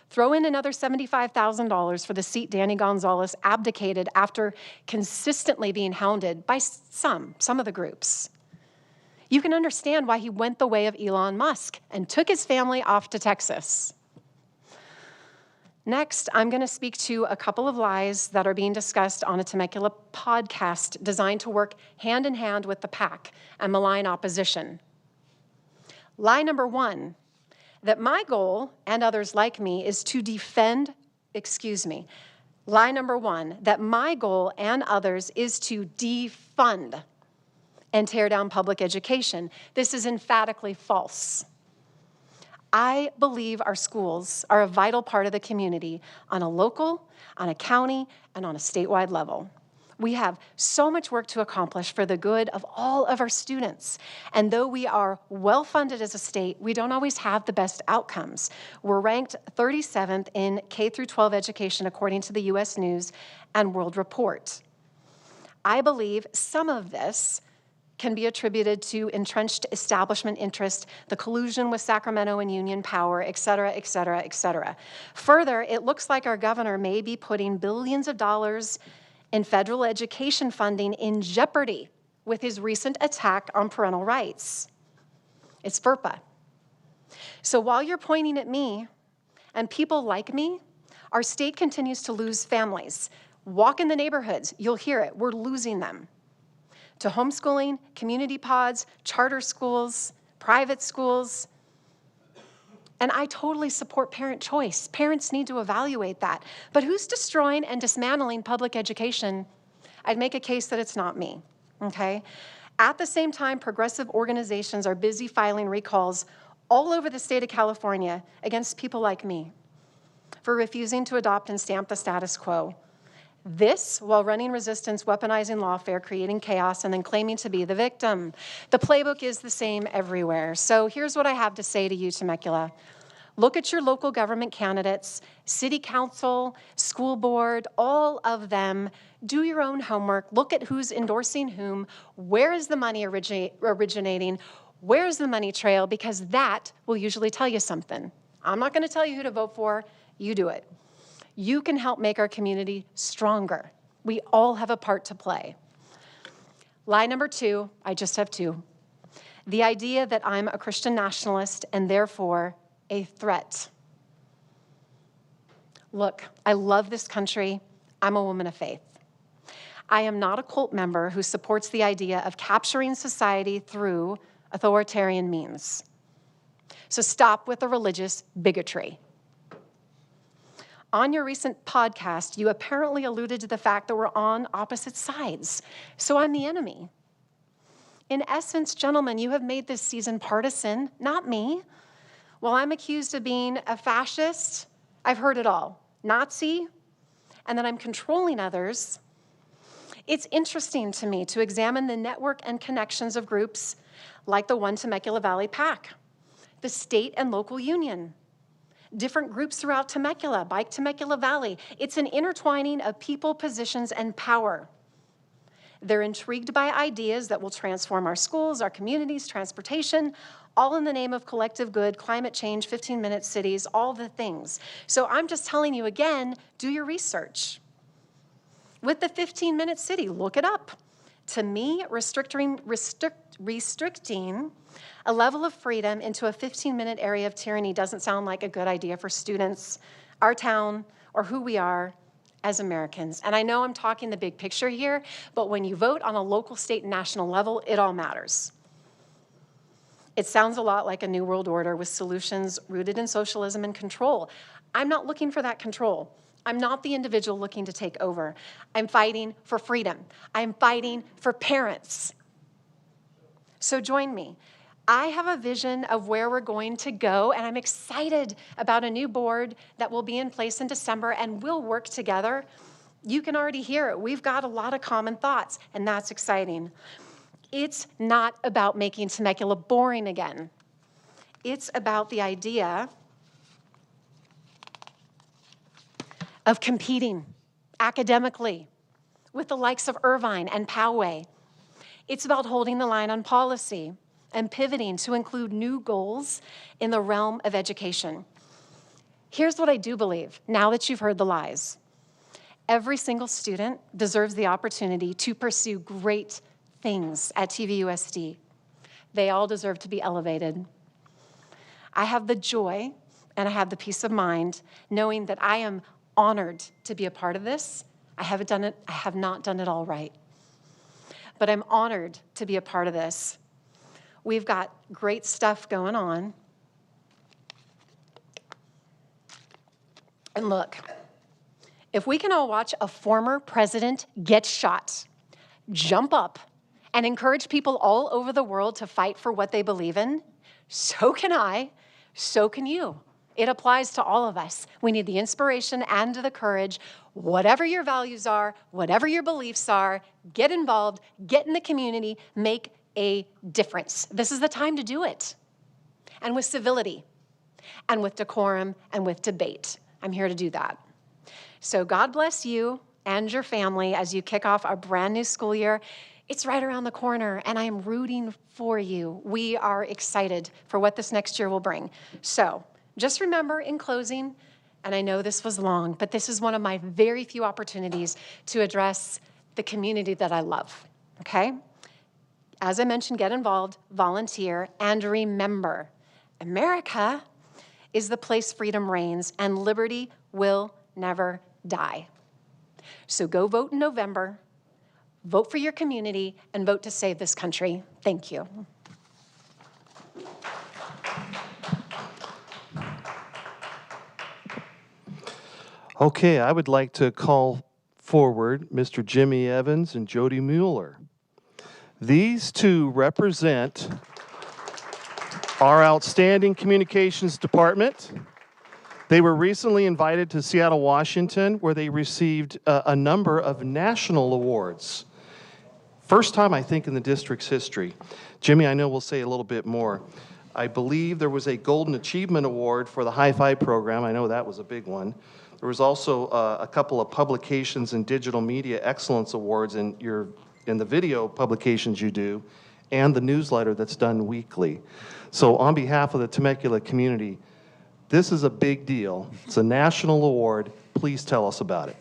Throw in another $75,000 for the seat Danny Gonzalez abdicated after consistently being hounded by some of the groups. You can understand why he went the way of Elon Musk and took his family off to Texas. Next, I'm going to speak to a couple of lies that are being discussed on a Temecula podcast designed to work hand in hand with the PAC and malign opposition. Lie number one, that my goal and others like me is to Lie number one, that my goal and others is to defund and tear down public education. This is emphatically false. I believe our schools are a vital part of the community on a local, on a county, and on a statewide level. We have so much work to accomplish for the good of all of our students. And though we are well-funded as a state, we don't always have the best outcomes. We're ranked 37th in K-12 education according to the U.S. News and World Report. I believe some of this can be attributed to entrenched establishment interest, the collusion with Sacramento and Union Power, et cetera, et cetera, et cetera. Further, it looks like our governor may be putting billions of dollars in federal education funding in jeopardy with his recent attack on parental rights. It's FERPA. So while you're pointing at me and people like me, our state continues to lose families. Walk in the neighborhoods, you'll hear it, we're losing them. To homeschooling, community pods, charter schools, private schools. And I totally support parent choice. Parents need to evaluate that. But who's destroying and dismantling public education? I'd make a case that it's not me, okay? At the same time, progressive organizations are busy filing recalls all over the state of California against people like me for refusing to adopt and stamp the status quo. This while running resistance, weaponizing lawfare, creating chaos, and then claiming to be the victim. The playbook is the same everywhere. So here's what I have to say to you, Temecula. Look at your local government candidates, city council, school board, all of them. Do your own homework. Look at who's endorsing whom. Where is the money originating? Where's the money trail? Because that will usually tell you something. I'm not going to tell you who to vote for. You do it. You can help make our community stronger. We all have a part to play. Lie number two, I just have two. The idea that I'm a Christian nationalist and therefore a threat. Look, I love this country. I'm a woman of faith. I am not a cult member who supports the idea of capturing society through authoritarian means. So stop with the religious bigotry. On your recent podcast, you apparently alluded to the fact that we're on opposite sides. So I'm the enemy. In essence, gentlemen, you have made this season partisan, not me. While I'm accused of being a fascist, I've heard it all. Nazi, and that I'm controlling others. It's interesting to me to examine the network and connections of groups like the One Temecula Valley PAC, the state and local union, different groups throughout Temecula, like Temecula Valley. It's an intertwining of people, positions, and power. They're intrigued by ideas that will transform our schools, our communities, transportation, all in the name of collective good, climate change, 15-minute cities, all the things. So I'm just telling you again, do your research. With the 15-minute city, look it up. To me, restricting a level of freedom into a 15-minute area of tyranny doesn't sound like a good idea for students, our town, or who we are as Americans. And I know I'm talking the big picture here, but when you vote on a local, state, and national level, it all matters. It sounds a lot like a new world order with solutions rooted in socialism and control. I'm not looking for that control. I'm not the individual looking to take over. I'm fighting for freedom. I'm fighting for parents. So join me. I have a vision of where we're going to go, and I'm excited about a new board that will be in place in December, and we'll work together. You can already hear it. We've got a lot of common thoughts, and that's exciting. It's not about making Temecula boring again. It's about the idea of competing academically with the likes of Irvine and Poway. It's about holding the line on policy and pivoting to include new goals in the realm of education. Here's what I do believe, now that you've heard the lies. Every single student deserves the opportunity to pursue great things at TVUSD. They all deserve to be elevated. I have the joy and I have the peace of mind knowing that I am honored to be a part of this. I have not done it all right, but I'm honored to be a part of this. We've got great stuff going on. And look, if we can all watch a former president get shot, jump up, and encourage people all over the world to fight for what they believe in, so can I, so can you. It applies to all of us. We need the inspiration and the courage. Whatever your values are, whatever your beliefs are, get involved, get in the community, make a difference. This is the time to do it. And with civility, and with decorum, and with debate. I'm here to do that. So God bless you and your family as you kick off our brand new school year. It's right around the corner, and I am rooting for you. We are excited for what this next year will bring. So just remember in closing, and I know this was long, but this is one of my very few opportunities to address the community that I love, okay? As I mentioned, get involved, volunteer, and remember, America is the place freedom reigns, and liberty will never die. So go vote in November, vote for your community, and vote to save this country. Thank you. Okay, I would like to call forward Mr. Jimmy Evans and Jody Mueller. These two represent our outstanding communications department. They were recently invited to Seattle, Washington, where they received a number of national awards. First time, I think, in the district's history. Jimmy, I know we'll say a little bit more. I believe there was a Golden Achievement Award for the Hi-Fi program. I know that was a big one. There was also a couple of publications and digital media excellence awards in the video publications you do, and the newsletter that's done weekly. So on behalf of the Temecula community, this is a big deal. It's a national award. Please tell us about it.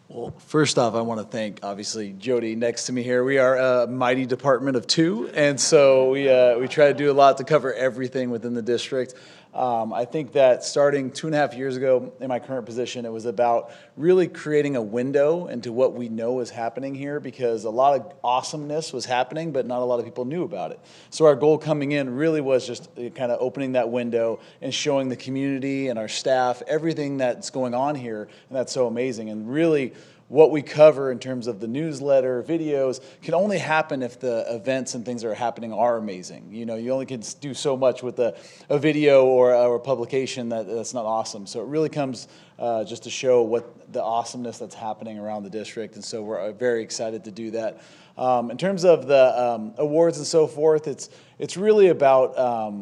Well, first off, I want to thank, obviously, Jody next to me here. We are a mighty department of two, and so we try to do a lot to cover everything within the district. I think that starting 2.5 years ago in my current position, it was about really creating a window into what we know is happening here, because a lot of awesomeness was happening, but not a lot of people knew about it. So our goal coming in really was just kind of opening that window and showing the community and our staff everything that's going on here, and that's so amazing. And really, what we cover in terms of the newsletter, videos, can only happen if the events and things that are happening are amazing. You know, you only can do so much with a video or a publication that's not awesome. So it really comes just to show what the awesomeness that's happening around the district, and so we're very excited to do that. In terms of the awards and so forth, it's really about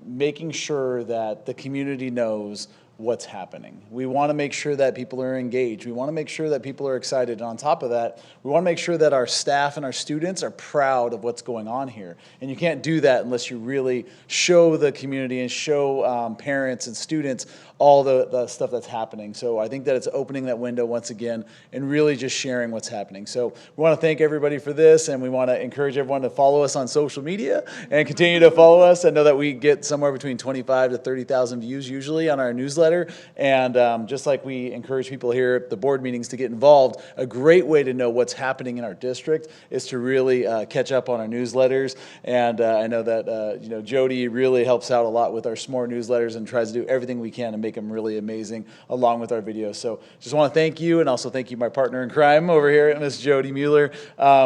making sure that the community knows what's happening. We want to make sure that people are engaged. We want to make sure that people are excited. And on top of that, we want to make sure that our staff and our students are proud of what's going on here. And you can't do that unless you really show the community and show parents and students all the stuff that's happening. So I think that it's opening that window once again and really just sharing what's happening. So we want to thank everybody for this, and we want to encourage everyone to follow us on social media and continue to follow us. I know that we get somewhere between 25 to 30,000 views usually on our newsletter, and just like we encourage people here at the board meetings to get involved, a great way to know what's happening in our district is to really catch up on our newsletters. And I know that Jody really helps out a lot with our s'more newsletters and tries to do everything we can to make them really amazing along with our videos. So just want to thank you, and also thank you, my partner in crime over here, Ms. Jody Mueller.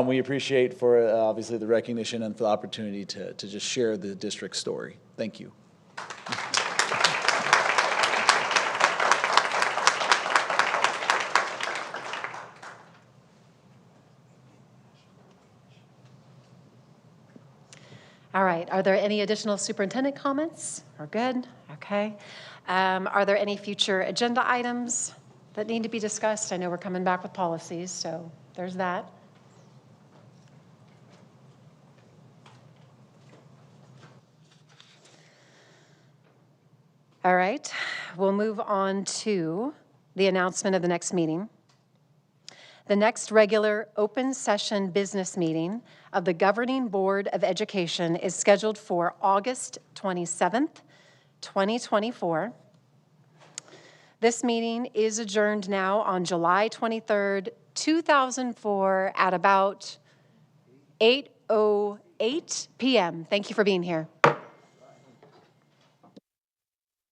We appreciate for obviously the recognition and for the opportunity to just share the district story. Thank you. All right, are there any additional superintendent comments? We're good, okay. Are there any future agenda items that need to be discussed? I know we're coming back with policies, so there's that. All right, we'll move on to the announcement of the next meeting. The next regular open session business meeting of the Governing Board of Education is scheduled for August 27th, 2024. This meeting is adjourned now on July 23rd, 2004 at about 8:08 p.m. Thank you for being here.